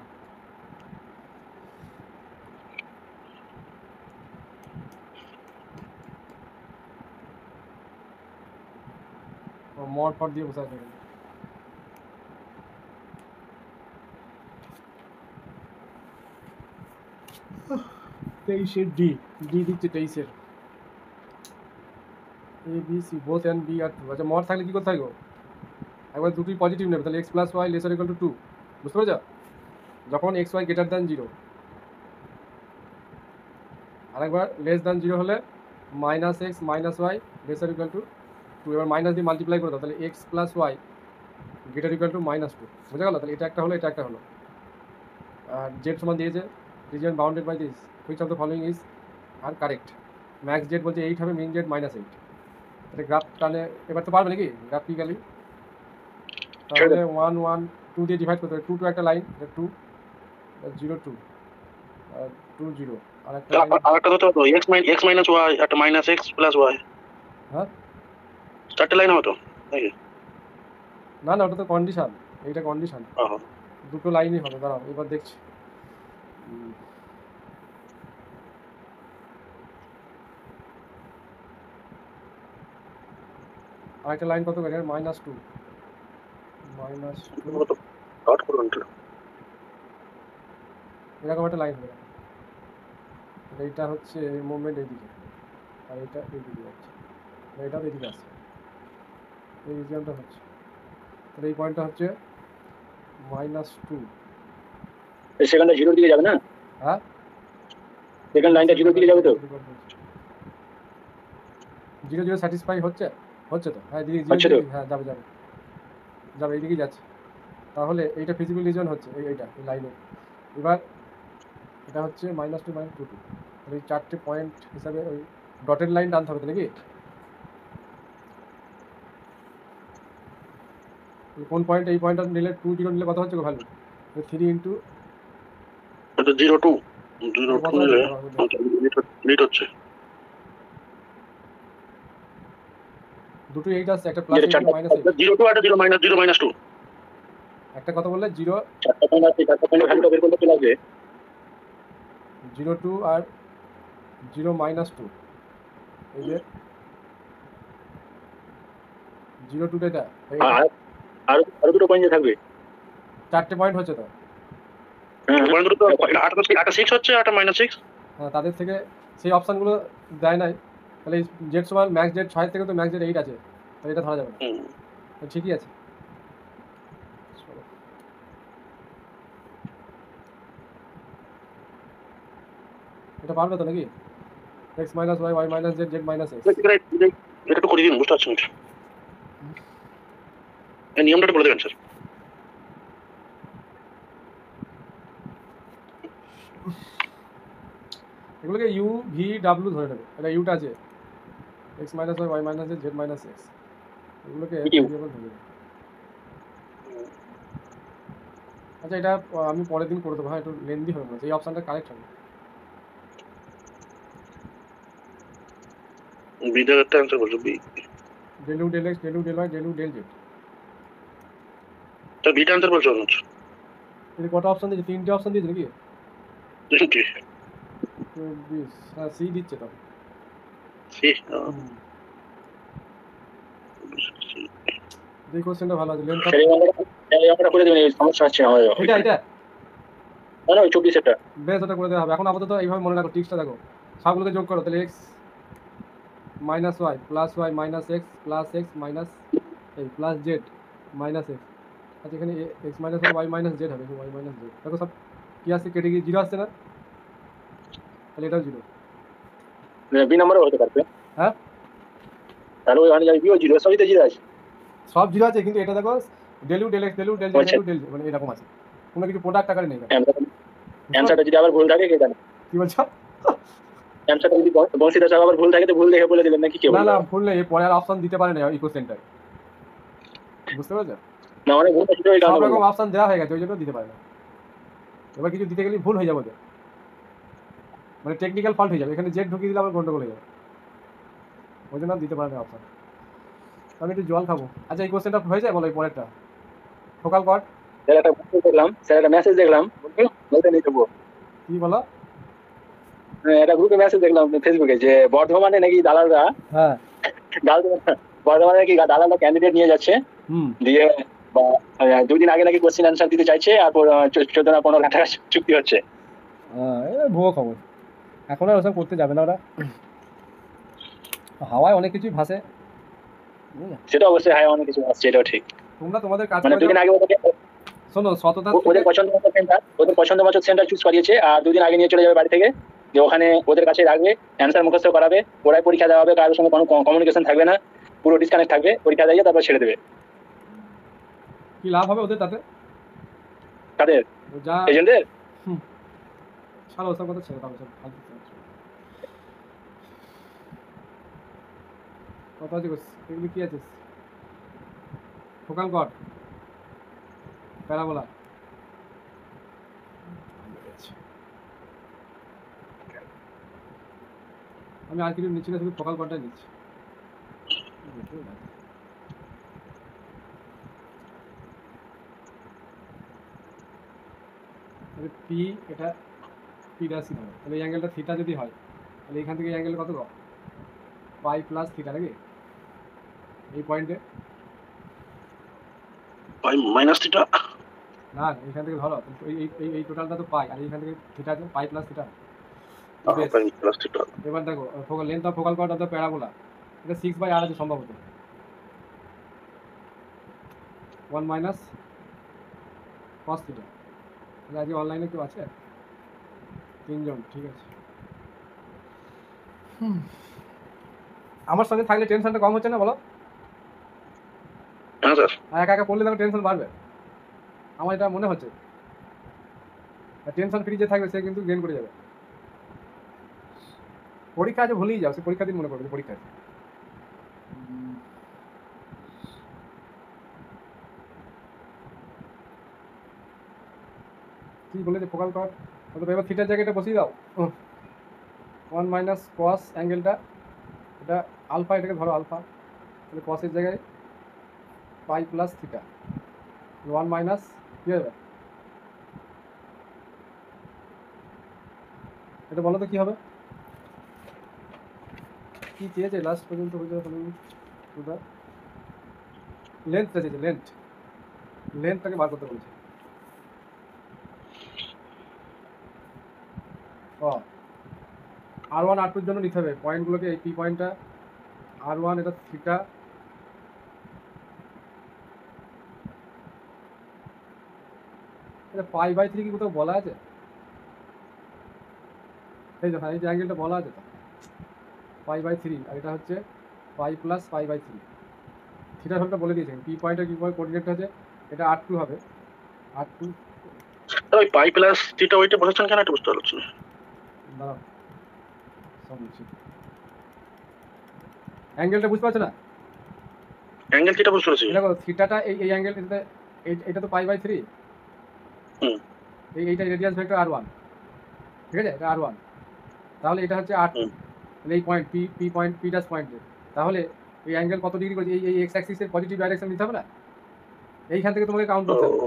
মড ফট দিয়ে বসে আছে এখানে। তেইশের ডি, ডি দিচ্ছে তেইশের, A B C both N B are two. আচ্ছা মড থাকলে কী করতে থাকবো, একবার দুটোই পজিটিভ নেবে, তাহলে X plus Y lesser equal to two, বুঝতে পেরেছ? যখন X Y greater than zero, আরেকবার লেস দ্যান জিরো হলে minus X minus Y lesser equal to two, এবার মাইনাস দিয়ে মাল্টিপ্লাই করে দাও, তাহলে X plus Y greater equal to minus two, বুঝে গেল? তাহলে এটা একটা হলো, এটা একটা হলো। আর জেড সমান দিয়েছে region bounded by this which of the following is are correct. Max z বলছে 8 হবে, মিন জেড -8। এটা গ্রাফ টানে এবার তো পারবে নাকি গ্রাফিক্যালি, তাহলে 1 1 2 দিয়ে ডিভাইড করতে হবে, 2 টু একটা লাইন, এটা 2 0 2 আর 2 0 আর একটা আর একটা তো x মাইনাস y একটা মাইনাস x প্লাস y। হ্যাঁ চারটে লাইন হবে তো নাকি? না না ওটা তো কন্ডিশন, এইটা কন্ডিশন, ওহ, দুটো লাইনই হবে। দাঁড়াও এবার দেখছি। আরেকটা লাইন কত করে? -2 তো কাট করুন তো। এরকম একটা লাইন হবে। এইটা হচ্ছে মুভমেন্ট এইদিকে, আর এটা এইদিকে যাচ্ছে, এটা এইদিকে আসছে, এই রিজিয়নটা হচ্ছে। তাহলে এই পয়েন্টটা হচ্ছে -2। সেখানটা জিরোর দিকে যাবে না? হ্যাঁ সেখান লাইনটা জিরোর দিকে যাবে তো? 0 0 স্যাটিসফাই হচ্ছে হচ্ছে তো। হ্যাঁ দিকে হচ্ছে তো। হ্যাঁ যাবে যাবে যাবে, এইদিকেই যাচ্ছে। তাহলে এইটা ফিজিবল রিজন হচ্ছে এইটা, এই লাইনে। এবার এটা হচ্ছে -2 -2 2। তাহলে এই চারটে পয়েন্ট হিসাবে ওই ডটেড লাইন টানতে হবে তো নাকি? কোন পয়েন্ট? এই পয়েন্টটা নিলে 2 0 নিলে কত হচ্ছে গো ভ্যালু? 3 ইন্টু এটা 0 2 নিলে লিট হচ্ছে। দুটো 8 আসছে, একটা প্লাস যেটা ইন্টু মাইনাস 8। 0 2 আর 0 মাইনাস 2। একটা কত বললে? 0 চারটা পয়েন্ট আছে, চারটা পয়েন্টের ভ্যালুটা বের করতে লাগবে। 0 2 আর 0 -2। এই যে 0 2 এটা আর আরো দুটো পয়েন্ট থাকবে। চারটে পয়েন্ট হচ্ছে তো। হ্যাঁ পয়েন্ট দুটো একটা 6 হচ্ছে একটা মাইনাস 6। হ্যাঁ তাদের থেকে সেই অপশানগুলো দেয় নাই। তাহলে জেড সমান ম্যাক্স জেড 6 থেকে তো ম্যাক্স জেড 8 আছে, তাহলে এটা ধরা যাবে না। তো ঠিকই আছে। এটা পারবে তো নাকি? x - y y - z z - x। এটা একটু করে দিন, বুঝতে পারছেন এটা। এই নিয়মটা একটু বলে দেবেন স্যার। এগুলোকে ইউ ভি ডাব্লিউ ধরে নেবে। এটা ইউটা আছে x - y y - z z - x, এগুলোকে U। ভেরিয়েবল ধরে নেবে। আচ্ছা এটা আমি পরের দিন করে দেবো। হ্যাঁ একটু লেন্দি হবে মনে হচ্ছে, এই অপশানটা কারেক্ট হবে। বিটার একটা অ্যান্সার বলছো B. Del u del x del u del y del u del z. তো বিটা অ্যান্সার বলছো মনে হচ্ছে। যদি কটা অপশান দিয়েছে? 3টে অপশান দিয়েছে নাকি? কি 24। হ্যাঁ সি দিচ্ছে তো। সি? এই কোশ্চেনটা ভালো আছে। লেন্থ অফ এই আমরা করে দেবেন, এই সমস্যা হচ্ছে আমার। এটা এটা না না, ওই 24 এটা। বেশ ওটা করে দেওয়া হবে। এখন আপাতত এইভাবে মনে রাখো, টিক্সটা দেখো, সবগুলোকে যোগ করো। তাহলে x minus y plus y minus x plus x minus এই প্লাস জেড মাইনাস এক্স। আচ্ছা এখানে x minus y minus z হবে, ওয়াই মাইনাস জেড। দেখো সব কি আসছে? কেটে গিয়ে 0 আসছে না? তাহলে এটাও 0। বি নাম্বারও হতে পারবে। হ্যাঁ তাহলে ওখানে যাবে বিও জিরো, সবই তো জিরো আছে। সব 0 আছে, কিন্তু এটা দেখো del u del x del u del z del u del মানে এরকম আছে, কোনো কিছু প্রোডাক্ট আকারে নেই। অ্যান্সারটা যদি আবার ভুল থাকে কে জানে? কি বলছো? অ্যান্সারটা যদি বংশীদার সাহেব আবার ভুল থাকে তো ভুল দেখে বলে দিলেন নাকি? কে না বললো? না ভুল নেই, পরে আর অপশন দিতে পারে না ইকোসেন্টারে, বুঝতে পেরেছো? না অনেক ভুল আছে, ওই সব কারণে রকম অপশন দেওয়া হয়ে গেছে, ওই জন্য দিতে পারে না। এবার কিছু দিতে গেলে ভুল হয়ে যাবে ওদের, মানে টেকনিক্যাল ফল্ট হয়ে যাবে। এখানে জেড ঢুকিয়ে দিলে আবার গন্ডগোল হয়ে যাবে, ওই জন্য দিতে পারে না অপশন। আমি একটু জল খাবো। আচ্ছা এই কোশ্চেনটা হয়ে যায় বলো, এই পরেরটা ফোকাল কট। স্যার একটা মেসেজ দেখলাম, স্যার একটা মেসেজ দেখলাম, বলতে নেই তবুও। কি বলো? একটা গ্রুপে মেসেজ দেখলাম ফেসবুকে যে বর্ধমানে নাকি দালালরা হ্যাঁ বর্ধমানে নাকি দালালরা ক্যান্ডিডেট নিয়ে যাচ্ছে, দিয়ে বা 2 দিন আগে নাকি কোশ্চেন অ্যান্সার দিতে চাইছে, আর 14 না 15 টাকা চুক্তি হচ্ছে। ভুয়ো খবর, এখন আর ওসব করতে যাবে না ওরা। হাওয়ায় অনেক কিছুই ভাসে, সেটা অবশ্যই হ্যাঁ, অনেক কিছু আসছে, এটাও ঠিক। তোমরা তোমাদের কাজ মানে 2 দিন আগে ওদেরকে শোনো, সততা ওদের পছন্দ মতো সেন্টার চুজ করিয়েছে, আর 2 দিন আগে নিয়ে চলে যাবে বাড়ি থেকে, যে ওখানে ওদের কাছে রাখবে, অ্যান্সার মুখস্থ করাবে, ওরাই পরীক্ষা দেওয়া হবে, কারোর সঙ্গে কোনো কমিউনিকেশন থাকবে না, পুরো ডিসকানেক্ট থাকবে, পরীক্ষা দিয়ে তারপর ছেড়ে দেবে। কি লাভ হবে ওদের তাতে? তাদের যা এজেন্টদের ছাড়ো ওসব কথা, ছেড়ে দাও, সব ফালতু কথা আছে। এগুলো কি আছে? ফোকাল কট, প্যারাবোলা, আমি আর কিছু নিচ্ছি না, শুধু ফোকাল পয়েন্টটাই নিচ্ছি। পি, এটা পি ড্যাশই ধরো, তাহলে এই অ্যাঙ্গেলটা থিটা যদি হয়, তাহলে এখান থেকে এই অ্যাঙ্গেল কত পাই প্লাস থিটা নাকি এই পয়েন্টে? পাই মাইনাস থিটা, না এখান থেকে ধরো এই টোটালটা তো পাই, আর এইখান থেকে থিটা আছে পাই প্লাস থিটা। পাই প্লাস থিটা। এবার দেখো focal length of focal point of the parabola, এটা 6/r আছে সম্ভবত, 1 মাইনাস কস থিটা। তাহলে আজকে অনলাইনে কেউ আছে? 3 জন, ঠিক আছে। আমার সঙ্গে থাকলে টেনশনটা কম হচ্ছে না বলো? হ্যাঁ স্যার। একা একা পড়লে তখন টেনশন বাড়বে, আমার এটা মনে হচ্ছে। টেনশন ফ্রি যে থাকবে সে কিন্তু গেন করে যাবে। পরীক্ষা আছে ভুলেই যাও, সে পরীক্ষা দিন মনে করবে যে পরীক্ষা আছে। কি বলেছে ফোকাল পয়েন্ট, এবার থিটার জায়গাটা বসিয়ে দাও। 1 মাইনাস কস অ্যাঙ্গেলটা, এটা আলফা, এটাকে ধরো আলফা, তাহলে কসের জায়গায় পাই প্লাস থিটা, 1 মাইনাস কী হবে এটা বলো তো কী হবে? কী চেয়েছে লাস্ট পর্যন্ত হয়ে যাবে? লেন্থটা চেয়েছে, লেন্থটাকে বার করতে বলেছে। R1 R2 জন্য নিতে হবে পয়েন্টগুলোকে, এই পি পয়েন্টটা R1, এটা থিটা, এটা পাই/3 কি কোথাও বলা আছে? এই দেখো এই যে অ্যাঙ্গেলটা বলা আছে তো পাই/3, আর এটা হচ্ছে পাই প্লাস পাই/3। থিটার হলটা বলে দিয়েছেন, পি পয়েন্টের কি পয়েন্ট কোঅর্ডিনেটটা আছে, এটা R2 হবে, R2। স্যার ওই পাই প্লাস থিটা ওইটা বলেছেন কেন এটা বুঝতে পারছি না। দাঁড়াও সব বলছি, অ্যাঙ্গেলটা বুঝতে পারছো না? অ্যাঙ্গেল থিটা বুঝতে পেরেছি। দেখো থিটাটা এই অ্যাঙ্গেল, এটা তো পাই/3, হুম। এইটা রেডিয়াস ভেক্টর R1, ঠিক আছে, এটা R1, তাহলে এটা হচ্ছে R2, তাহলে এই point P point, P dash পয়েন্টে, তাহলে এই অ্যাঙ্গেল কত ডিগ্রি করছে, এই এক্স অ্যাক্সিসের পজিটিভ ডাইরেকশন নিতে হবে না? এইখান থেকে তোমাকে কাউন্ট করতে হবে।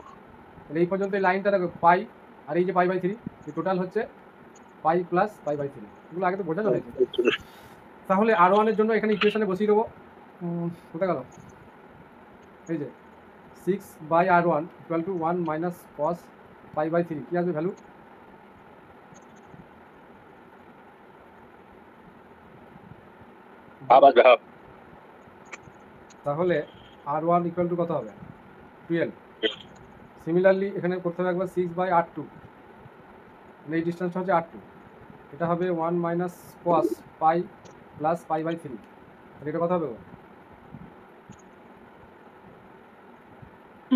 তাহলে এই পর্যন্ত এই লাইনটা দেখো পাই, আর এই যে পাই/3, এই টোটাল হচ্ছে পাই প্লাস পাই/3। এগুলো আগে তো বোঝানো হয়েছে। তাহলে R1 এর জন্য এখানে ইকুয়েশনে বসিয়ে দেবো। কোথায় গেল? এই যে 6/R1 equal to 1 minus cos পাই/3, কী আসবে ভ্যালু? তাহলে R1 ইকুয়াল টু কত হবে? 12। সিমিলারলি এখানে করতে হবে একবার 6/R2, মানে এই ডিস্টেন্সটা হচ্ছে R2, এটা হবে 1 মাইনাস কস পাই প্লাস পাই/3, তাহলে এটা কত হবে?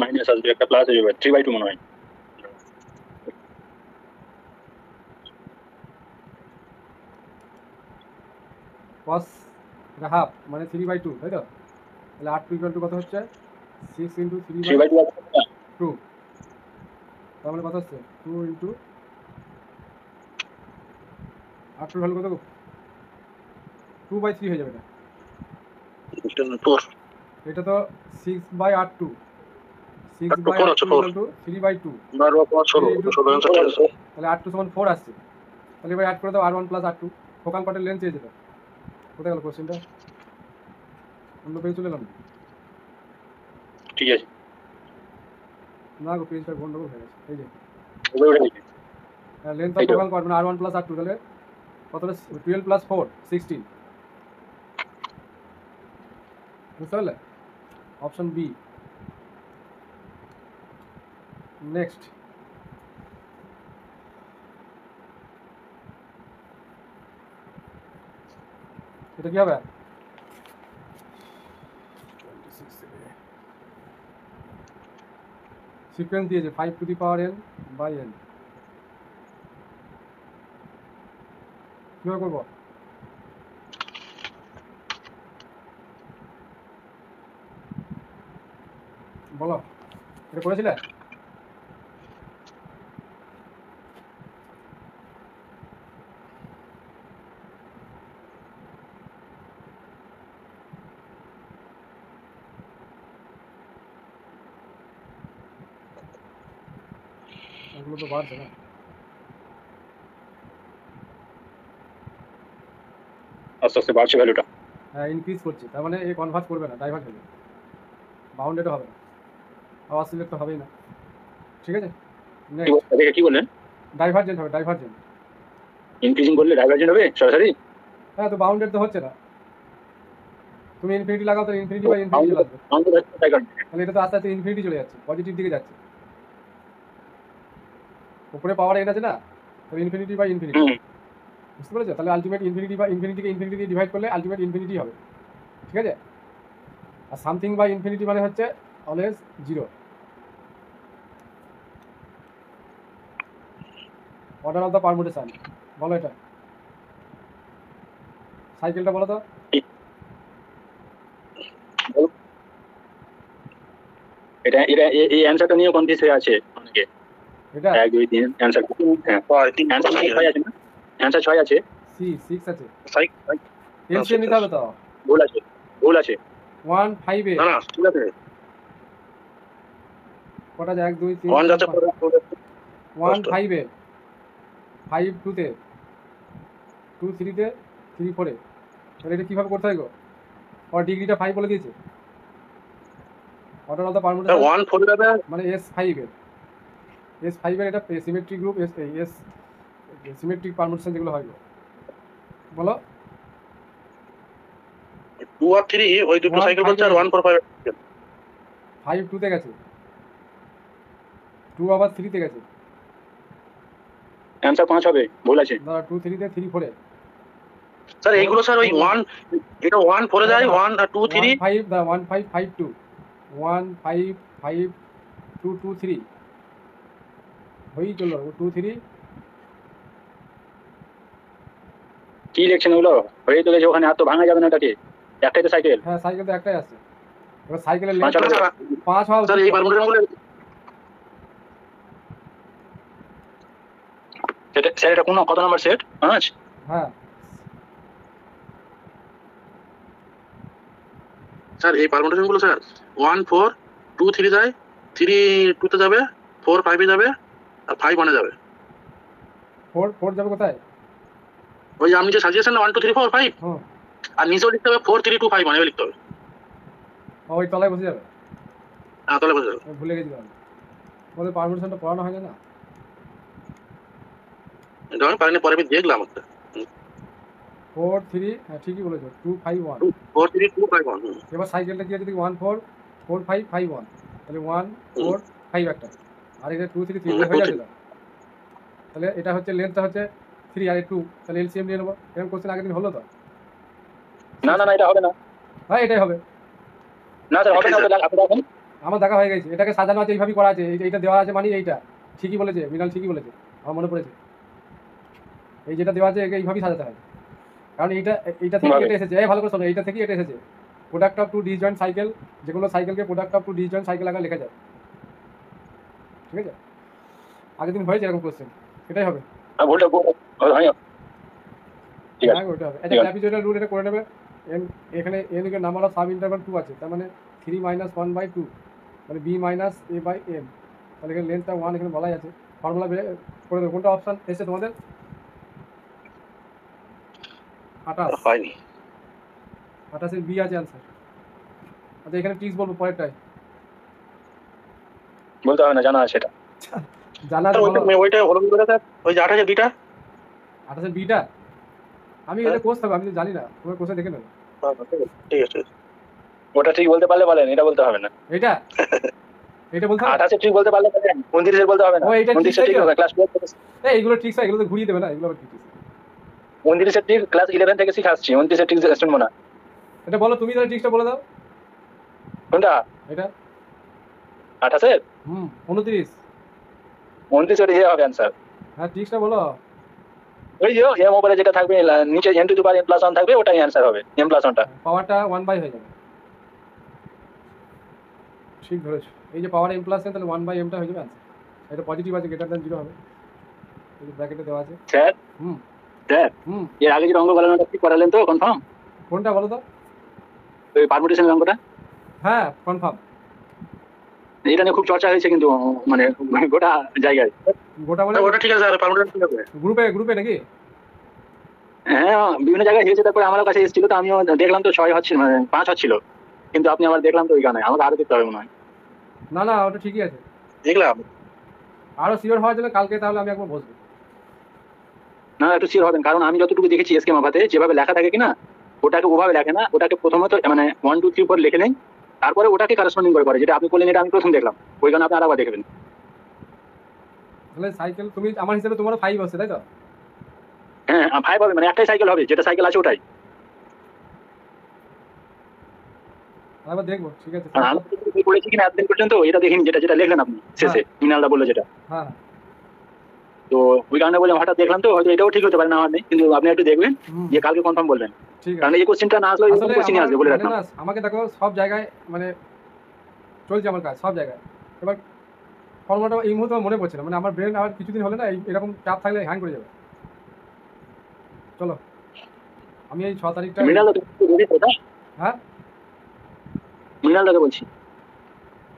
মাইনাস আসবে, একটা প্লাস হয়ে যাবে, 3/2 মনে হয়। কস এটা হাফ, মানে 3/2, তাই তো? তাহলে R2 ইকুয়াল টু কত হচ্ছে? 6 ইন্টু 3/2, তার মানে কত হচ্ছে? 2 ইন্টু R2 ভ্যালু কত? 2/3 হয়ে যাবে এটা। এটা তো 6/R2, 6/R2 ইকুয়াল টু 3/2, তাহলে R2 সমান 4 আসছে। তাহলে এবার অ্যাড করে দাও R1 প্লাস R2। ফোকাল পয়েন্টের লেন্থ চেয়েছে তো, কোথায় গেল কোশ্চেনটা? অন্য পেজ চলে এলাম ঠিক আছে, না গো, পেজটা গন্ডগোল হয়ে গেছে। এই যে লেন্থ অফ এই তো। ফোকাল পয়েন্ট মানে R1 প্লাস R2, তাহলে কত হলো? 12 প্লাস 4 16, বুঝতে পারলে? Option B. নেক্সট, এটা কি হবে? সিকোয়েন্স দিয়েছে 5 to the power n by n, কীভাবে করবো? বলো, এটা করেছিলে? এগুলো তো বাড়ছে না। আস্তে আস্তে বাড়ছে ভ্যালুটা। হ্যাঁ, ইনক্রিজ করছে, তার মানে এ কনভার্ট করবে না, ডাইভার্ট হবে, বাউন্ডেডও হবে না, আবার সিলেক্ট তো হবেই না। ঠিক আছে, নেক্সট দেখে কি বললেন? ডাইভার্জেন্ট হবে, ডাইভার্জেন্ট। ইনক্রিজিং করলে ডাইভার্জেন্ট হবে সরাসরি? হ্যাঁ, তো বাউন্ডেড তো হচ্ছে না, তুমি ইনফিনিটি লাগাও তো ইনফিনিটি বা ইনফিনিটি চলে আসবে, তাহলে এটা তো আস্তে আস্তে ইনফিনিটি চলে যাচ্ছে, পজিটিভ দিকে যাচ্ছে। উপরে পাওয়ার এন আছে না, তো ইনফিনিটি বা ইনফিনিটি, বুঝতে পেরেছো? তাহলে আলটিমেট ইনফিনিটি বা ইনফিনিটিকে ইনফিনিটি দিয়ে ডিভাইড করলে আলটিমেট ইনফিনিটি হবে, ঠিক আছে? আর সামথিং বা ইনফিনিটি মানে হচ্ছে always zero. Order of the permutation বলো, এটা সাইকেলটা বলো তো। এটা এটা এই অ্যানসারটা নিয়ে কনফিউজ হয়ে আছে অনেকে। এটা 1 2 3 অ্যানসার। হ্যাঁ, অ্যানসার 6 আছে না? অ্যানসার 6 আছে। সি 6 আছে, সাইক এলসিএম নিতে হবে তো। ভুল আছে, ভুল আছে। 1 5 এ না না ঠিক আছে কটা যায়? 1 2 3 ওয়ান যাচ্ছে 1 5 এ 5 2 তে 2 3 তে 3 4 এ, তাহলে এটা কিভাবে করতে হয় গো? আর ডিগ্রিটা 5 বলে দিয়েছে। অর্ডার অফ দ্য পারমুটেশন 1 4 যাবে মানে S5 এর, S5 এর এটা symmetric group, S symmetric permutation যেগুলো হয় গো, বলো। 2 আর 3 ওই দুটো One সাইকেল বলছে, আর five 1 4 5 5 2 তে গেছে, 2 আবার 3 তে গেছে, অ্যানসার 5 হবে, ভুল আছে। দাঁড়া 2 3 তে 3 4 এ, স্যার এইগুলো স্যার ওই 1 এটা 1 4 এ যায়, 1 আর 2 3 1 5 দা 1 5 5 2 1 5 5 2 2 3 হই চলো 2 3। কি লিখছেন ওগুলো? হয়ে তো গেছে ওখানে, আর তো ভাঙা যাবে না এটাকে। একটাই তো সাইকেল। হ্যাঁ, সাইকেল তো একটাই আছে, এবার সাইকেলের পাঁচ লেন্থ হবে। 5 হওয়া স্যার উচিত। এই পারমুটেশন গুলো সেটা স্যার এটা কোন কত নাম্বার সেট? 5। হ্যাঁ, স্যার এই পারমুটেশন গুলো স্যার 1 4 2 3 যায়, 3 2 তে যাবে, 4 5 এ যাবে, আর 5 1 এ যাবে। 4 4 যাবে কোথায়? ওই আপনি যে সাজিয়েছেন না 1 2 3 4 5, হুম, আর নিচেও লিখতে হবে 4 3 2 5 1 এভাবে লিখতে হবে। ওই তলায় বসে যাবে, হ্যাঁ তাহলে বুঝতে আমি ভুলে গেছিলাম, ওদের পারমিশনটা পড়ানো হয় না। এটা আমি পারিনি, পরে আমি দেখলাম একটা 4 3, হ্যাঁ ঠিকই বলেছো, 2 5 1। 4 3 2 5 1। এবার সাইকেলটা কি আছে দেখি, 1 4 4 5 5 1, তাহলে 1 4 5 একটা, আর এটা 2 3 3 হয়ে যাচ্ছে না, তাহলে এটা হচ্ছে লেন্থটা হচ্ছে 3 আর 2, তাহলে এলসিএম নিয়ে নেবো। এরকম কোশ্চেন আগের দিন হলো তো? না না না, এটা হবে না। হ্যাঁ, এটাই হবে। না স্যার হবে না, ওটা আপনি দেখেন। আমার দেখা হয়ে গেছে, এটাকে সাজানো আছে এইভাবেই করা আছে, এইটা দেওয়া আছে মানে এইটা ঠিকই বলেছে, মৃণাল ঠিকই বলেছে, আমার মনে পড়েছে। এই যেটা দেওয়া আছে একে এইভাবেই সাজাতে হয়, কারণ এইটা থেকে এটা এসেছে। ভালো করে শোনো, এইটা থেকে এটা এসেছে। Product of two disjoint cycle, যেগুলো সাইকেলকে product of two disjoint cycle আগে লেখা যায়, ঠিক আছে? আগের দিন হয়েছে এরকম কোশ্চেন, এটাই হবে। ভুলটা হয়। ঠিক আছে, হ্যাঁ, ওইটা হবে। আচ্ছা, ট্র্যাপিজয়েডাল রুল এটা করে নেবে। এখানে এন এর নাম্বার অফ সাব ইন্টারভাল 2 আছে, তার মানে 3 - 1/2, মানে b - a/m, তাহলে এখানে লেন্থটা 1 এখানে বলাই আছে। ফর্মুলা করে দেবো। কোনটা অপশন এসেছে তোমাদের? 28 হয়নি 28 এর বি আছে आंसर। আচ্ছা, এখানে ট্রিক্স বলবো পরেরটাই, বলতে হবে না, জানা আছে এটা। জানা আছে স্যার বলো। ওইটা হলো কি করে স্যার? ওই যে 28 এর বিটা 28 এর বিটা আমি এটা কোর্স থাকবে, আমি তো জানি না, তোমার কোর্সে দেখে নেবো। ঠিক আছে। ওটা ঠিক বলতে পারলে বলেন, এটা বলতে হবে না। এটা এটা বলতে হবে। 28 ঠিক বলতে পারলে বলেন, 29 বলতে হবে না। ও, এটা 29 ঠিক হবে, ক্লাস 12 থেকে। এইগুলো ট্রিক্স হয়, এগুলো তো ঘুরিয়ে দেবে না, এগুলো আবার কি ট্রিক্স? 29 ঠিক ক্লাস 11 থেকে শিখাচ্ছি, 29 ঠিক শুনবো না। এটা বলো তুমি, তাহলে ট্রিক্সটা বলে দাও। কোনটা? এটা 28 29। 29 ওটা হবে आंसर। হ্যাঁ, ট্রিক্সটা বলো। ওই যে এম উপরে যেটা থাকবে, নিচে n two the power n+1 থাকবে, ওটাই आंसर হবে, m+1টা। পাওয়ারটা 1/, হয়ে যাবে। ঠিক ধরেছো, এই যে পাওয়ার m+n, তাহলে 1/m টা হয়ে যাবে आंसर। এটা পজিটিভ আছে, গ্রেটার দ্যান 0 হবে, এই যে ব্র্যাকেটে দেওয়া আছে। স্যার হুম স্যার, হুম এর আগে যে অঙ্ক গণনাটা ঠিক করালেন তো কনফার্ম? কোনটা বলো তো? ওই পারমুটেশনের অঙ্কটা? হ্যাঁ, কনফার্ম। এটা নিয়ে খুব চর্চা হয়েছে কিন্তু মানে গোটা জায়গায়। গোটা মানে ওটা ঠিক আছে, আর পার্মানেন্ট কি হবে? গ্রুপে গ্রুপে নাকি? হ্যাঁ, বিভিন্ন জায়গায় হয়েছে, তারপরে আমার কাছে এসেছিল, তো আমিও দেখলাম তো 6 হচ্ছিল, মানে 5 হচ্ছিল, কিন্তু আপনি আবার দেখলাম তো ওইখানে আমাকে আরো দেখতে হবে মনে হয়। না না, ওটা ঠিকই আছে। দেখলাম। আরো সিওর হওয়ার জন্য কালকে তাহলে আমি একবার বসবো। না, একটু শিওর হবেন, কারণ আমি যতটুকু দেখেছি এসকে মাভাতে যেভাবে লেখা থাকে কিনা, ওটাকে ওভাবে লেখে না, ওটাকে প্রথমত মানে 1 2 3 4 লিখে নেই, তারপরে ওটাকে কারেসপন্ডিং করে, যেটা আপনি করলেন এটা আমি প্রথম দেখলাম, ওইখানে আপনি আরেকবার দেখবেন। তাহলে সাইকেল তুমি আমার হিসেবে তোমারও 5 হচ্ছে তাই তো? হ্যাঁ, 5 হবে, মানে একটাই সাইকেল হবে, যেটা সাইকেল আছে ওটাই। একবার দেখবো, ঠিক আছে। আর আমি কি করেছি কিনা এতদিন পর্যন্ত এটা দেখিনি, যেটা যেটা লিখলেন আপনি শেষে, মিনালদা বললো যেটা, হ্যাঁ তো ওই কারণে বললাম হঠাৎ দেখলাম তো, হয়তো এটাও ঠিক হতে পারে, না হয় নেই, কিন্তু আপনি একটু দেখবেন হুম, যে কালকে কনফার্ম বলবেন, ঠিক কারণ আছে। এই কোশ্চেনটা না আসলে আসলে কোশ্চেনই আসবে বলে মানে রাখলাম। না, আমাকে দেখো সব জায়গায় মানে চলছে আমার কাজ সব জায়গায়। এবার ফর্মুলাটা এই মুহূর্তে আমার মনে পড়ছে না, মানে আমার ব্রেন আবার কিছুদিন হলে না এরকম চাপ থাকলে হ্যাং করে যাবে। চলো আমি এই 6 তারিখটা মৃণালদা তুমি বুঝেছো না? হ্যাঁ মৃণালদাকে বলছি।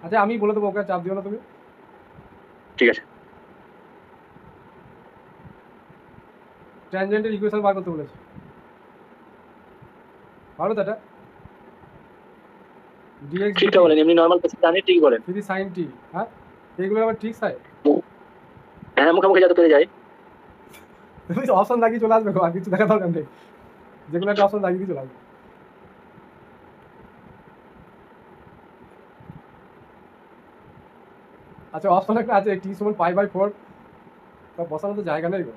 আচ্ছা আমি বলে দেবো, ওকে চাপ দিও না তুমি। ঠিক আছে। ট্যানজেন্টের ইকুয়েশন বার করতে বলেছে, পারো তো এটা? ডিএক্স ঠিকটা বলেন, এমনি নর্মাল কোশ্চেন জানি, ঠিক বলেন। 3 sin t, হ্যাঁ এইগুলো আবার ঠিক হয়। হ্যাঁ, মুখোমুখি যাতে পেরে যায়। তুমি অপশন লাগিয়ে চলে আসবে, আর কিছু দেখা দরকার নেই, যেগুলো একটা অপশন লাগিয়ে দিয়ে চলে আসবে। আচ্ছা অপশন একটা আছে টি সমান π/4, তা বসানোর তো জায়গা নেই গো,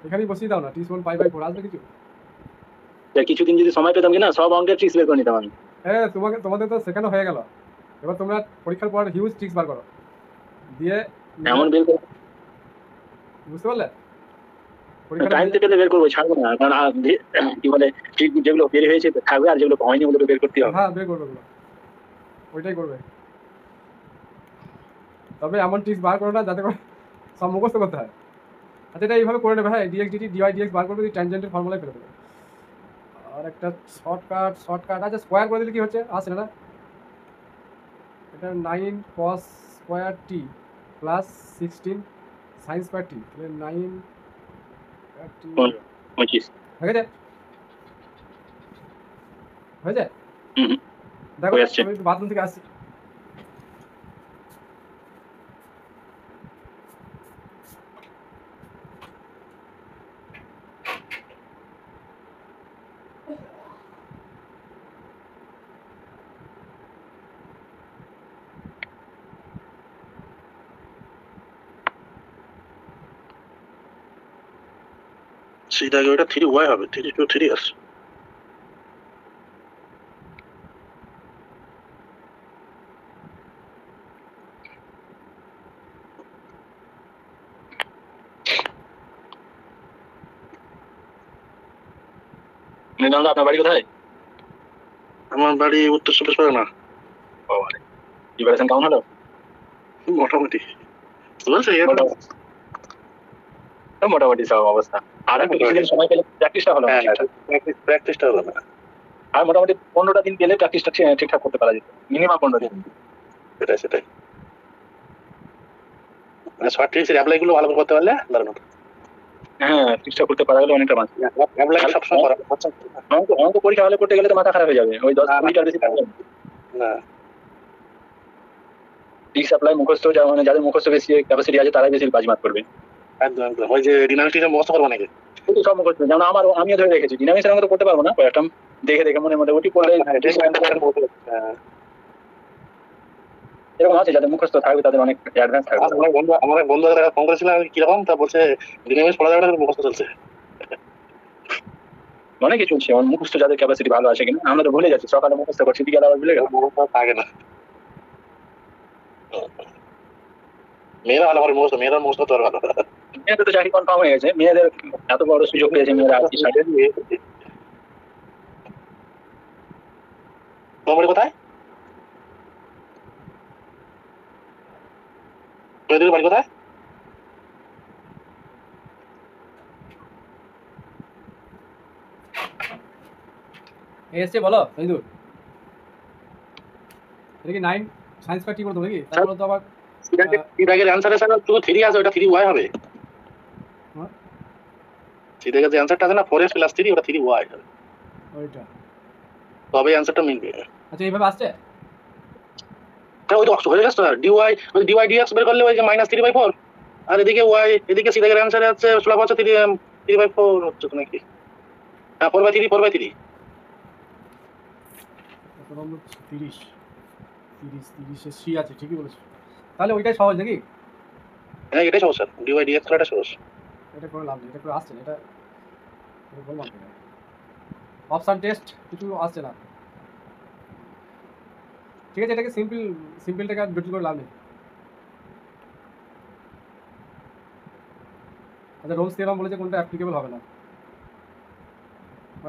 এখানেই বসিয়ে দাও না, টি সমান π/4 আসবে কিছু। কিছুদিন যদি সময় পেতাম কিনা সব অঙ্কের ট্রিক্স বের করে নিতাম আমি। হ্যাঁ তোমাদের তো শেখানো হয়ে গেল, এবার তোমরা পরীক্ষার পর হিউজ ট্রিক্স বার করো দিয়ে, এমন বের করে বুঝতে পারলে? টাইম পেলে বের করবো, ছাড়বো না, কারণ কি বলে ঠিক যেগুলো বের হয়েছে থাকবে, আর যেগুলো হয়নি ওগুলো বের করতে হবে। হ্যাঁ বের করবে ওগুলো, ওইটাই করবে। তবে এমন ট্রিক্স বার করো না যাতে করে সব মুখস্থ করতে হয়। আচ্ছা এটা এইভাবে করে নেবে, হ্যাঁ ডিএক্স ডিটি ডিওয়াই ডিএক্স বার করবে, ট্যানজেন্টের ফর্মুলায় ফেলে দেবে। আর একটা শর্টকাট আচ্ছা স্কোয়ার করে দিলে কি হচ্ছে, আসছে না? এটা 9 cos স্কোয়ার টি প্লাস 16 সাইন স্কোয়ার টি, তাহলে 9 টি 25। হয়ে যায়, হয়ে যায়। হুম, দেখো হয়ে আসছে। আমি একটু বাথরুম থেকে আসছি। সেটা আগে ওটা 3y হবে, 3 2 3 আছে। মৃণালদা আপনার বাড়ি কোথায়? আমার বাড়ি উত্তর 24 পরগনা। প্রিপারেশন কেমন হলো? মোটামুটি বলছে মোটামুটি সব অবস্থা। আর একটু কিছুদিন সময় পেলে প্র্যাকটিসটা হলো, প্র্যাকটিসটা হলো না। আর মোটামুটি 15টা দিন পেলে প্র্যাকটিসটা ঠিকঠাক করতে পারা যেত, মিনিমাম 15 দিন। সেটাই মানে শর্ট ট্রিক্সের অ্যাপ্লাই গুলো ভালো করে করতে পারলে দারুণ হতো। হ্যাঁ, ঠিকঠাক করতে পারা গেলে অনেকটা মাছ। অ্যাপ্লাই সবসময় করা অঙ্ক পরীক্ষা হলে করতে গেলে তো মাথা খারাপ হয়ে যাবে, ওই 10-20টার বেশি থাকবে না। ট্রিক্স অ্যাপ্লাই মুখস্থ, মানে যাদের মুখস্থ বেশি ক্যাপাসিটি আছে তারাই বেশি বাজিমাত করবে। একদম ওই যে ডিনামিক্সটা মুখস্থ করবো নাকি? কিন্তু সব মুখস্থ, যেমন আমিও ধরে রেখেছি, ডিনামিক্সের অঙ্ক তো করতে পারবো না, কয়েকটা দেখে মনে মোটামুটি পড়লে এরকম আছে যাদের মুখস্থ থাকবে তাদের অনেক অ্যাডভান্স থাকবে। আমার বন্ধু ফোন করেছিলাম কিরকম, তা বলছে ডিনামিক্স পড়া যাবে না, মুখস্থ চলছে। অনেক কিছু হচ্ছে, আমার মুখস্থ যাদের ক্যাপাসিটি ভালো আছে কিনা, আমরা তো ভুলে যাচ্ছি, সকালে মুখস্থ করছি বিকেলে আবার ভুলে গেলাম। থাকে না, মেয়েরা ভালো করে মুখস্থ, মেয়েরা মুখস্থ তো ভালো। মেয়েদের তো চাকরি কনফার্ম হয়ে গেছে, মেয়েদের এত বড় সুযোগ পেয়েছে মেয়েরা। তোমার বাড়ি কোথায়? তোদের বাড়ি কোথায়? এসছে বলো এই দূর, এটা কি 9 সাইন স্কয়ার টি করে দেবো নাকি? তারপরে তো আবার সিদাগের অ্যান্সারের সাথে শুধু 3 আছে, ওটা 3y হবে। হ্যাঁ? সিদাগের যে অ্যান্সারটা আছে না 4x + 3, ওটা 3y হবে, ওইটা। তবে অ্যান্সারটা মিলবে। আচ্ছা এইভাবে আসছে? হ্যাঁ, ওই তো হয়ে গেছে তো। dy dx বের করলে ওই যে -3/4, আর এদিকে y, এদিকে সিদাগের অ্যান্সারে আছে সুলভ হচ্ছে 3/4 হচ্ছে তো নাকি? হ্যাঁ, 4/3 4/3। কত নম্বর? 30 30 এ সি আছে, ঠিকই বলেছো। তাহলে ওইটাই সহজ নাকি? হ্যাঁ, এটাই সমস্যা, dy dx করাটা সহজ। এটা করে লাভ নেই, এটা করে আসছে না, এটা বললাম তো। অপশন টেস্ট কিছু আসছে না। ঠিক আছে, এটাকে সিম্পলটাকে আর জটিল করে লাভ নেই। আচ্ছা রোলস থিওরাম বলেছে কোনটা অ্যাপ্লিকেবল হবে না,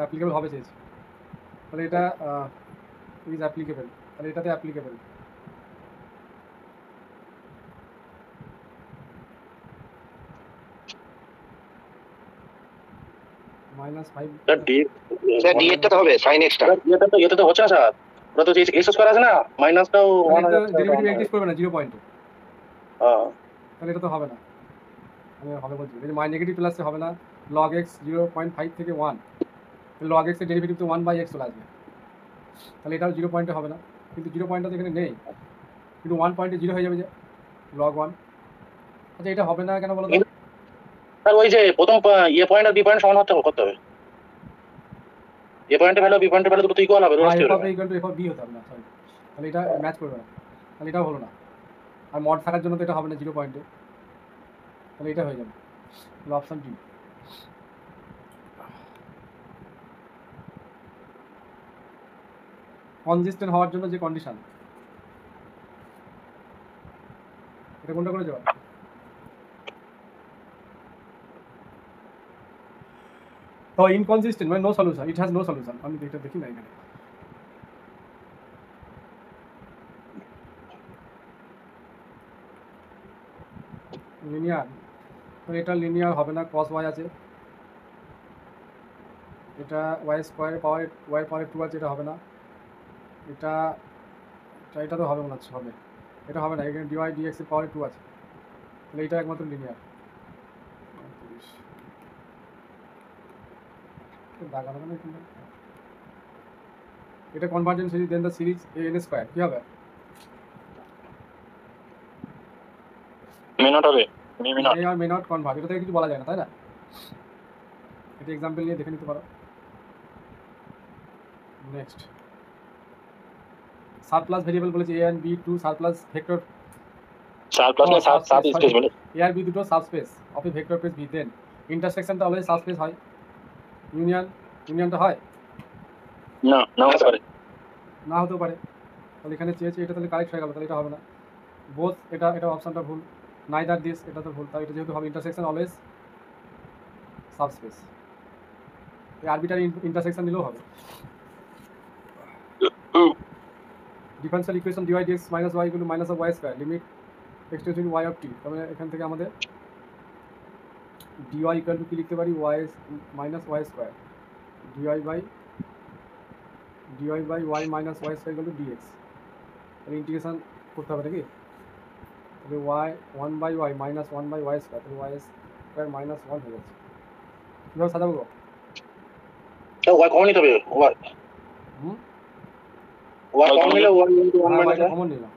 অ্যাপ্লিকেবল হবে চেয়েছে। তাহলে এটা ইজ অ্যাপ্লিকেবল, তাহলে এটাতে অ্যাপ্লিকেবল। -5 স্যার dx টা তো হবে sin x টা। এটা তো হচ্ছে না স্যার, ওটা তো x স্কয়ার আছে না, মাইনাসটাও 1 তাহলে আছে। তো ডেরিভেটিভ এক্সিস্ট করবে না 0 পয়েন্টে, হ্যাঁ, তাহলে এটা তো হবে না। আমি হবে বলছি, এই যে মাই নেগেটিভ প্লাসে হবে না, log x 0.5 থেকে 1, log x এর ডেরিভেটিভ তো 1/x চলে আসবে, তাহলে এটাও 0 পয়েন্টে হবে না। কিন্তু 0 পয়েন্টটা তো এখানে নেই, কিন্তু 1 পয়েন্টে 0 হয়ে যাবে যে log 1। আচ্ছা এটা হবে না কেন বলো তো? স্যার ওই যে প্রথম পয়েন্ট আর বি পয়েন্ট সমান করতে হবে। পয়েন্টের ভ্যালু বি পয়েন্টের ভ্যালু দুটো ইকুয়াল হবে, Rolle's f theorem. of a equal to f of b হতে হবে না, সরি, তাহলে এটা ম্যাচ করবে না, তাহলে এটাও হলো না। আর মড থাকার জন্য তো এটা হবে না 0 পয়েন্টে, তাহলে এটা হয়ে যাবে, তাহলে অপশন ডি। কনসিস্টেন্ট হওয়ার জন্য যে কন্ডিশন, এটা কোনটা করে যাবে? তো ইনকনসিস্টেন্ট মানে no solution, it has no solution. আমি এটা দেখি না এখানে। লিনিয়ার, তো এটা লিনিয়ার হবে না, cos y আছে, এটা y স্কয়ার পাওয়ার y পাওয়ার 2 আছে, এটা হবে না। এটা এটা তো হবে মনে হচ্ছে, হবে, এটা হবে না, এখানে dy dx এর পাওয়ার 2 আছে, তাহলে এটা একমাত্র লিনিয়ার। দাগানো কেন এখানে? এটা convergent series, then the series an square কি হবে? মে নট হবে, মে নট। মে আর মে নট কনভার্ট, এটা থেকে কিছু বলা যায় না, তাই না? এটা এক্সাম্পল নিয়ে দেখে নিতে পারো। নেক্সট সারপ্লাস ভেরিয়েবল বলেছে a and b টু সারপ্লাস ভেক্টর, সারপ্লাস না সাব স্পেস বলে। a আর b দুটো subspace of a vector space v, then ইন্টারসেকশনটা অলওয়েজ সাবস্পেস হয়, ইউনিয়নটা হয় না, না হতে পারে। না হতেও পারে। তাহলে এখানে চেয়েছে এটা, তাহলে কারেক্ট হয়ে গেল, তাহলে এটা হবে না। বোথ, এটা অপশনটা ভুল, নাইদার দিস, এটা তো ভুল, তাই এটা যেহেতু হবে ইন্টারসেকশন অলওয়েজ সাবস্পেস, এই আরবিটারি ইন্টারসেকশন দিলেও হবে। Differential equation dy dx minus y equal to minus of y square limit x tends two y of t, তাহলে এখান থেকে আমাদের dy equal to কি লিখতে পারি, y minus y square, dy by y minus y square equal to dx, তাহলে integration করতে হবে নাকি? তাহলে y 1/y minus 1/y square, তাহলে y square minus 1 হয়ে যাচ্ছে। কীভাবে সাজাবো? ওয়াই কমন নিতে হবে, ওয়াই কমন নিলে 1 ইনটু 1 মাইনাস কমন নিলাম,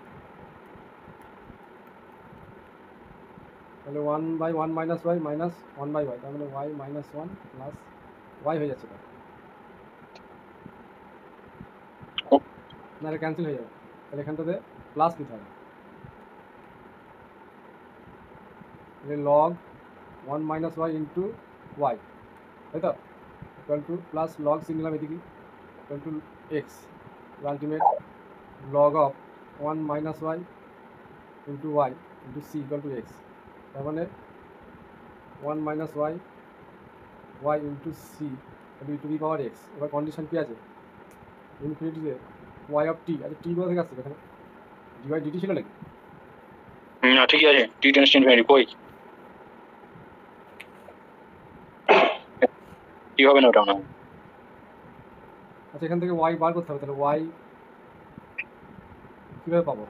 তাহলে 1/1 minus y minus 1/y, তার মানে y minus 1 plus y হয়ে যাচ্ছে, না এটা ক্যান্সেল হয়ে যাবে, তাহলে এখানটাতে প্লাস নিতে হবে, তাহলে log 1 minus y into y, তাই তো, equal to plus log c নিলাম এদিকে, equal to x, ultimate log of 1 minus y into y into c equal to x, তার মানে 1 minus y into c to the power x. এবার condition কী আছে, ইনফিনিটিতে y অফ টি, আচ্ছা টি কোথা থেকে আসছে এখানে, ডিওয়াই ডিটি ছিল নাকি? না ঠিক আছে, টি টেন্ডস টু ইনফিনিটি কই কি হবে না ওটা না। আচ্ছা এখান থেকে y বার করতে হবে, তাহলে y কীভাবে পাবো?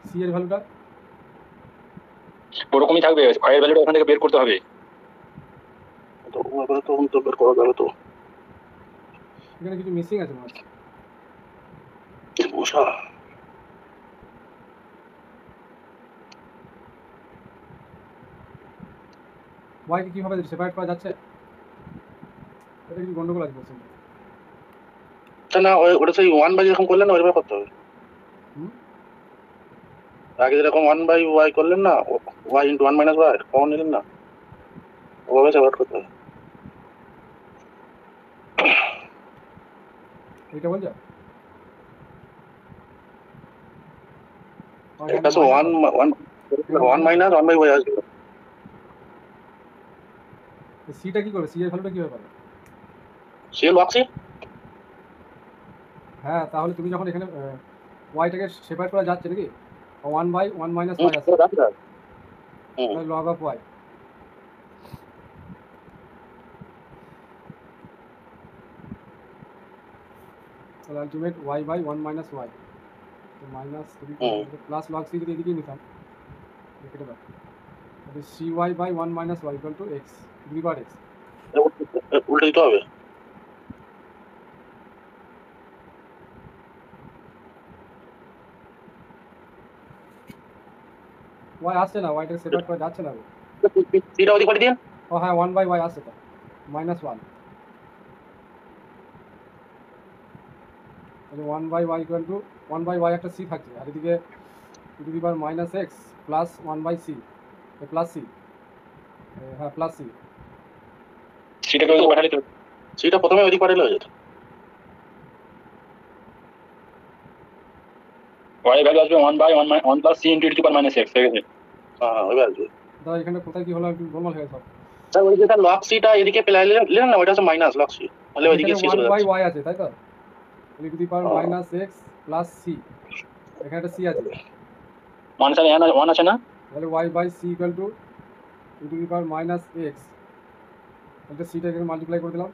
সি এর ভ্যালুটা ওরকমই থাকবে, ওয়াই এর ভ্যালুটা ওখান থেকে বের করতে হবে। তো ওগুলো তো বের করা যাবে তো। এখানে কিছু মিসিং আছে মনে হচ্ছে। মশা ওয়াই কে কিভাবে সেপারেট করা যাচ্ছে? এটা কিছু গন্ডগোল আছে বলছেন। না ওটা সেই 1/, যেরকম করলেন না ওইভাবে করতে হবে। হুম? আগে যেরকম 1/y করলেন না, y × 1 - y কমন নিলেন না, ওভাবে সেপারেট করতে হবে। এইটা বলছো? এটা তো 1 1 - 1/y আসবে। সিটা কি করবে? সি এর ভ্যালুটা কিভাবে পাবে? সে লক্সি হ্যাঁ, তাহলে তুমি যখন এখানে ওয়াইটাকে সেপারেট করা যাচ্ছে নাকি, 1/1 - y আছে, তাহলে লগ অফ ওয়াই, তাহলে আলটিমেট y/1 - y, তো মাইনাস প্লাস লগ সি যদি এদিকেই নিতাম, কেটে দাও, তাহলে cy/1 - y equal to x degree bar x. উল্টে দিতে হবে। ওয়াই আসছে না, ওয়াইটাকে সেপারেট করা যাচ্ছে না। সিটা ওদিকে পাঠিয়ে দিন। ও হ্যাঁ, 1/y আসছে, তো -1, তাহলে 1/y ইকুয়াল টু 1/y একটা সি থাকছে, আর এদিকে e⁻x plus 1/c plus c, হ্যাঁ প্লাস সি। সেটাকে ওদিকে পাঠালে তো সিটা প্রথমে ওদিকে পাঠালে হয়ে যেত। ওয়াই ভ্যালু আসবে 1/1 + c × e⁻x হয়ে গেছে। হ্যাঁ ওইভাবে আসবে। দাদা এখানে কোথায় কি হলো একটু গোলমাল হয়ে সব। স্যার ওই যেটা লক সিটা এদিকে পেলাই নিলেন না, ওইটা হচ্ছে মাইনাস লক সি, তাহলে ওইদিকে সি চলে যাচ্ছে। 1/y আছে তাই তো, e⁻x প্লাস সি, এখানে একটা সি আছে, 1 আছে না, তাহলে y/c ইকুয়াল টু e⁻x, তাহলে সিটা এখানে মাল্টিপ্লাই করে দিলাম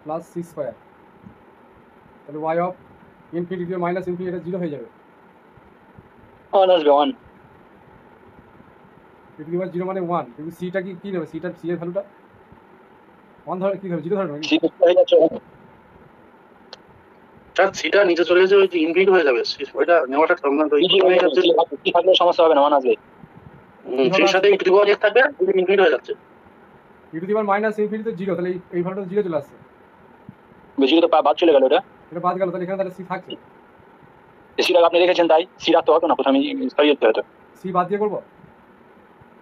প্লাস সি স্কোয়ার, তাহলে y of infinity minus infinity এটা 0 হয়ে যাবে। 1 আসবে 1। e⁻0 মানে 1, কিন্তু সিটা কি নেবে? সিটা সি এর ভ্যালুটা 1 ধরে কি ধরবে? 0 ধরবে নাকি? c হয়ে যাচ্ছে। স্যার সিটা নিচে চলে যাচ্ছে, ওই ইনফিনিটি হয়ে যাবে, ওইটা নেওয়াটা সম্ভব ওই কি যাচ্ছে। থাকলে সমস্যা হবে না, 1 আসবে। সির সাথে e⁻x থাকবে, ইনফিনিটি হয়ে যাচ্ছে। e⁻∞ তো 0, তাহলে এই ভ্যালুটা 0 চলে আসছে, বেশি তো বাদ চলে গেল, এটা এটা বাদ গেল, তাহলে এখানে তাহলে সি থাকছে। সিটা আপনি রেখেছেন, তাই সি রাখতে হতো না, প্রথমে সরিয়ে দিতে হতো। সি বাদ দিয়ে করবো?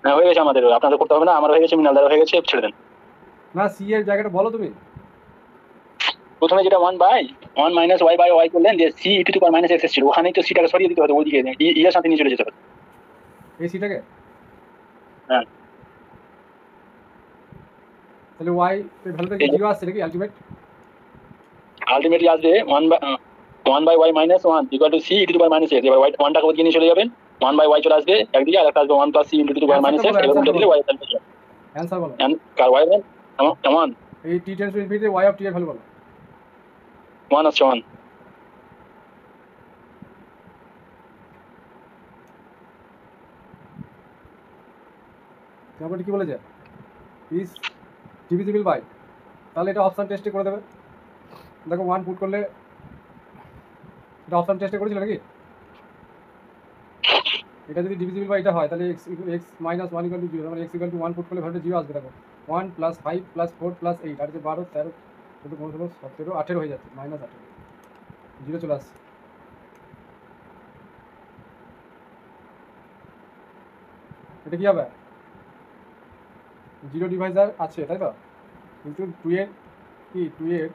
হ্যাঁ হয়ে গেছে, আমাদের আপনাদের করতে হবে না, আমার হয়ে গেছে, মিনালদার হয়ে গেছে, ছেড়ে দেন। না, সি এর জায়গাটা বলো তুমি। প্রথমে যেটা 1/1 - y/y করলেন, যে c e⁻x ছিল, ওখানেই তো সিটাকে সরিয়ে দিতে হতো, ওইদিকে এর সাথে নিয়ে চলে যেতে হতো। এই সিটাকে, হ্যাঁ, তাহলে ওয়াই এর ভ্যালুটা কি 0 আসছে নাকি আলটিমেট? আলটিমেটলি আসবে 1/y - 1 equal to c e⁻x। এবার 1টাকে ওদিকে নিয়ে চলে যাবেন, 1/y চলে আসবে একদিকে, আর একটা আসবে 1 + c × e⁻x। এবার উল্টে দিলে y এর ভ্যালু অ্যান্সার বলো। কার y এর কেমন এই t tends to infinity Y of T এর ভ্যালু বলো। 1 আসছে 1। তারপরে কি বলেছে? ইজ ডিভিজিবল বাই, তাহলে এটা অপশন টেস্টে করে দেবে। দেখো 1 পুট করলে, এটা অপশন টেস্টে করেছিল নাকি? এটা যদি ডিভিজিবল বাই এটা হয়, তাহলে x - 1 = 0, মানে x = 1 পুট করলে ভ্যালুটা 0 আসবে। দেখো 1 + 5 + 4 + 8, আর 12 13 14 15 17 18 হয়ে যাচ্ছে, -18, 0 চলে আসছে। এটা কি হবে? 0 ডিভাইজার আছে তাই তো, কিন্তু 2 এর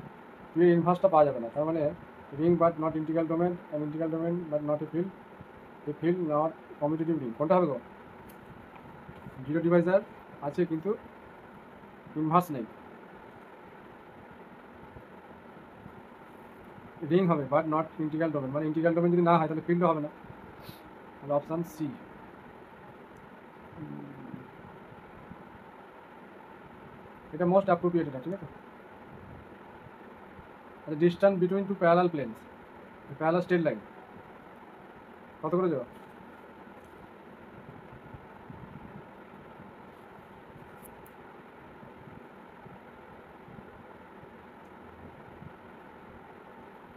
ইনভার্সটা পাওয়া যাবে না, তার মানে ring but not integral domain, an integral domain but not a field not commutative ring. কোনটা হবে গো? 0 ডিভাইজার আছে কিন্তু ইনভার্স নেই, রিং হবে বাট নট ইন্টিগ্রাল ডোমেন, মানে ইন্টিগ্রাল ডোমেন যদি না হয় তাহলে ফিল্ডও হবে না, তাহলে অপশান সি। এটা মোস্ট অ্যাপ্রোপ্রিয়েট, এটা ঠিক আছে। Distance between two parallel planes, parallel straight line, কত করে যাও?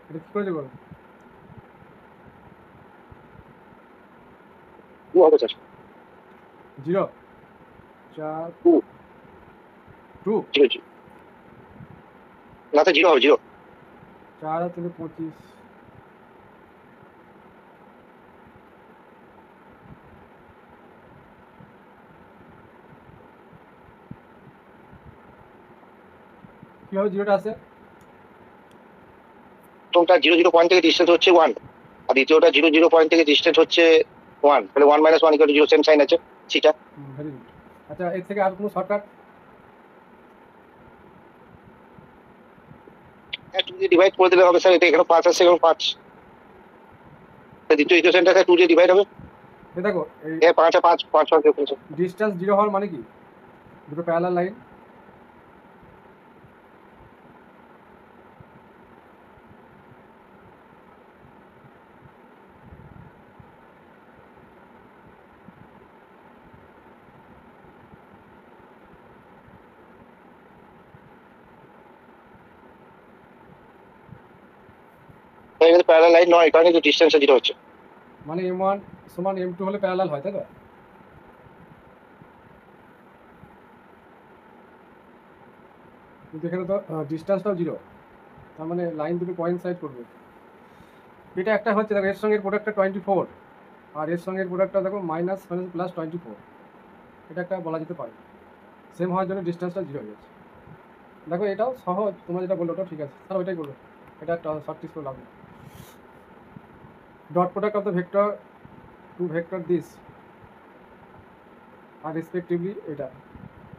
এটা কি করে যাবো? 2 হবে স্যার। 0 4 2 2 0 0 না স্যার 0 হবে 0। 4 আর 3 25। কিভাবে 0টা আছে? প্রথমটা 0 0 পয়েন্ট থেকে ডিসটেন্স হচ্ছে 1, আর দ্বিতীয়টা 0 0 পয়েন্ট থেকে ডিসটেন্স হচ্ছে 1, তাহলে 1 - 1 = 0 সেম সাইন আছে সিটা। Very good. আচ্ছা, এর থেকে আর কোনো শর্টকাট? হ্যাঁ 2 দিয়ে ডিভাইড করে দিলে হবে স্যার। এটা এখানে 5 আছে, এবং 5 দ্বিতীয় ইকুয়েশনটাকে 2 দিয়ে ডিভাইড হবে। এ দেখো, এই 5 আর 5 5 5 দিয়ে ডিস্টেন্স 0 হওয়ার মানে কি? দুটো প্যারালাল লাইন। এখানে প্যারালাল লাইন নয়, কারণ কিন্তু ডিসটেন্সটা 0 হচ্ছে। মানে m1 সমান m2 হলে প্যারালাল হয়, তাই তো? কিন্তু এখানে তো ডিস্টেন্সটাও 0, তার মানে লাইন দুটো কোইনসাইড করবে। এটা একটা হচ্ছে, দেখো এর সঙ্গে প্রোডাক্টটা 24, আর এর সঙ্গে প্রোডাক্টটা দেখো মাইনাস প্লাস 24। এটা একটা বলা যেতে পারে। সেম হওয়ার জন্য ডিস্টেন্সটা 0 হয়ে যাচ্ছে। দেখো এটাও সহজ, তোমরা যেটা বললো ওটাও ঠিক আছে, তাহলে ওইটাই করবে। এটা একটা শর্ট টিস করে লাগবে। Dot product of the vector two vector this are respectively, এটা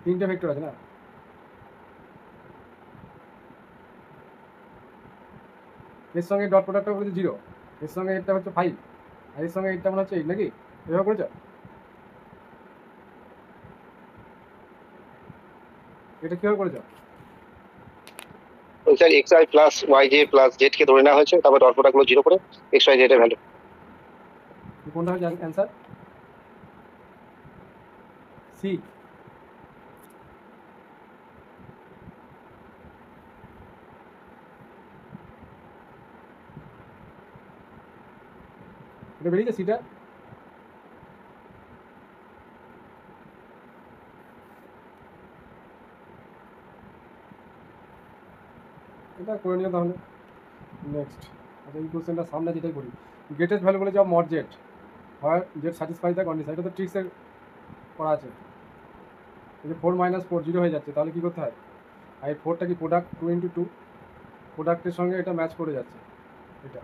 3টে ভেক্টর আছে না? এর সঙ্গে ডট প্রোডাক্টটা বলেছে 0, এর সঙ্গে এটা হচ্ছে 5, আর এর সঙ্গে এটা মনে হচ্ছে 8, নাকি? এভাবে করেছ? এটা কীভাবে করেছ? Sir xi plus yj plus z কে ধরে নেওয়া হয়েছে, তারপর ডট প্রোডাক্টগুলো 0 করে xy z এর ভ্যালু। কোনটা হচ্ছে অ্যান্সার? সি। এটা বেরিয়েছে সিটা? এটা করে নিও তাহলে। নেক্সট, আচ্ছা এই কোশ্চেনটা সামনে যেটাই করি, গ্রেটেস্ট ভ্যালু বলে যাও মড জেড, হয় জেড স্যাটিসফাই দ্য কন্ডিশন। এটা তো ট্রিক্সের করা আছে। এই যে 4 - 4 0 হয়ে যাচ্ছে, তাহলে কী করতে হয়? আর এই 4টা কি প্রোডাক্ট 2 × 2, প্রোডাক্টের সঙ্গে এটা ম্যাচ করে যাচ্ছে এটা।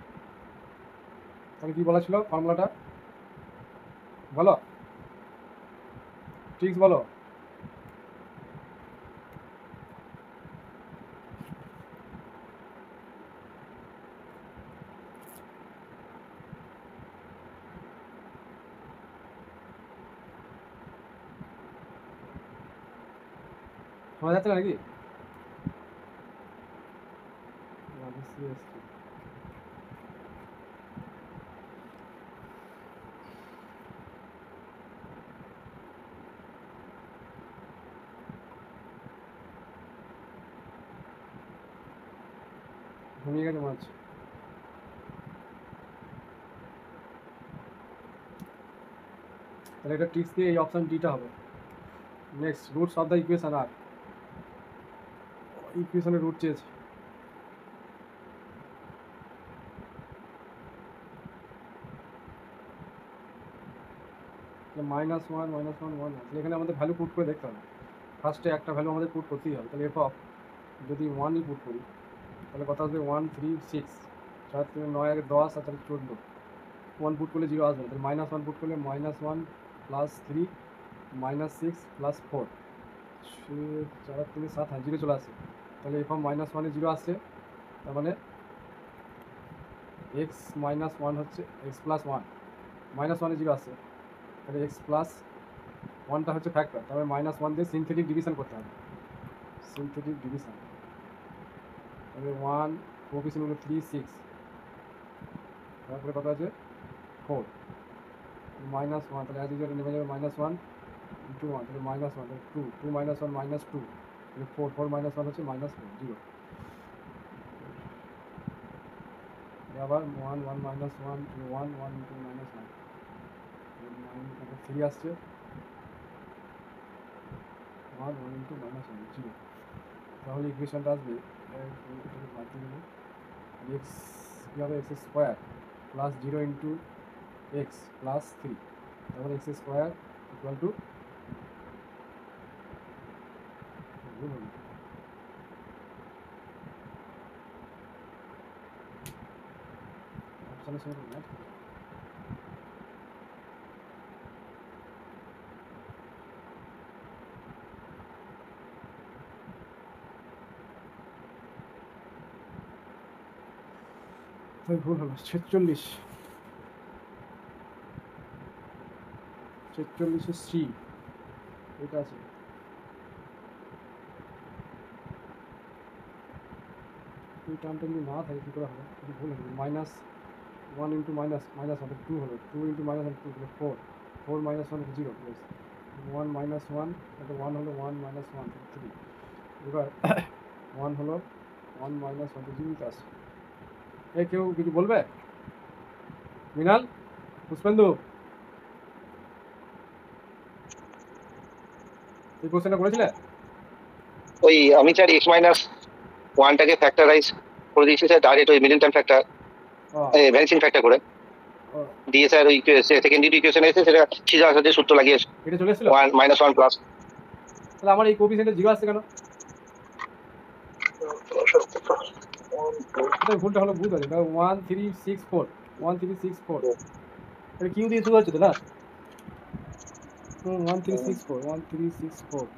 তাহলে কী বলা ছিল ফর্মুলাটা? বলো, ট্রিক্স বলো। শোনা যাচ্ছে না নাকি? ঘুমিয়ে গেছে মনে হচ্ছে। তাহলে এটা ট্রিক্স দিয়ে এই অপশান ডিটা হবে। Next, roots of the equation আর, ইকুয়েশনের রুট চেয়েছে। -1 -1 1 আছে, এখানে আমাদের ভ্যালু পুট করে দেখতে হবে। ফার্স্টে একটা ভ্যালু আমাদের পুট করতেই হবে। তাহলে এফ অফ, যদি 1ই পুট করি তাহলে কত আসবে? 1 3 6, 4 3 9 আগে 10 আর 14। 1 পুট করলে 0 আসবে, তাহলে -1 পুট করলে -1 প্লাস 3 -6 প্লাস 4, 4 3 7, হ্যাঁ 0 চলে আসছে। তাহলে এফ অফ -1 এ 0 আসছে, তার মানে x - 1 হচ্ছে x প্লাস 1, -1 এ 0 আসছে, তাহলে x প্লাস 1টা হচ্ছে ফ্যাক্টর, তাহলে -1 দিয়ে সিনথেটিক ডিভিশন করতে হবে। সিনথেটিক ডিভিশন, তাহলে 1 কোএফিসিয়েন্ট হলো 3 6, তারপরে কত আছে 4 মাইনাস 1 তাহলে অ্যাজ ইউজুয়াল নেমে যাবে -1 ইনটু 1 তাহলে -1 তাহলে 2 2 - 1 -2 তাহলে 4 4 - 1 হচ্ছে -4 0 আবার 1 1 - 1 1 1 ইনটু -1 9 3 আসছে 1 1 ইনটু -1 0 তাহলে ইকুয়েশনটা আসবে এক্স কী হবে x square plus 0 into X plus 3 তারপরে এক্স স্কোয়ার ইকুয়াল টু অপশানের সঙ্গে ম্যাচ করে। তাই ভুল হলো 46 সি এটা আছে এই টার্মটা যদি না থাকে কী করে হবে যদি ভুল হবে -1 ইন্টু মাইনাস হবে 2 হলো 2 ইন্টু -2 হলো 4 4 - 1 হলো 0 প্লাস 1 - 1 এটা 1 হলো 1 - 1 3 এবার 1 হলো 1 - 1 0 আসছে এ কেউ কিছু বলবে মৃণাল পুষ্পেন্দু এই কোশ্চেনটা করেছিলে ওই আমি স্যার এক্স মাইনাস ওয়ানটাকে ফ্যাক্টরাইজ করে দিয়েছি স্যার ডাইরেক্ট ওই middle term factor vanishing factor করে দিয়ে স্যার ওই সেকেন্ডারি ইকুয়েশন এসে সেটা সিজার সাথে সূত্র লাগিয়ে এটা চলে এসেছিল 1 - 1 প্লাস তাহলে আমার এই কোএফিসিয়েন্টে 0 আসছে কেন এটা ভুলটা হলো বুঝ আছে 1364 1364 এটা কিউ দিয়ে শুরু হচ্ছে তো না 1364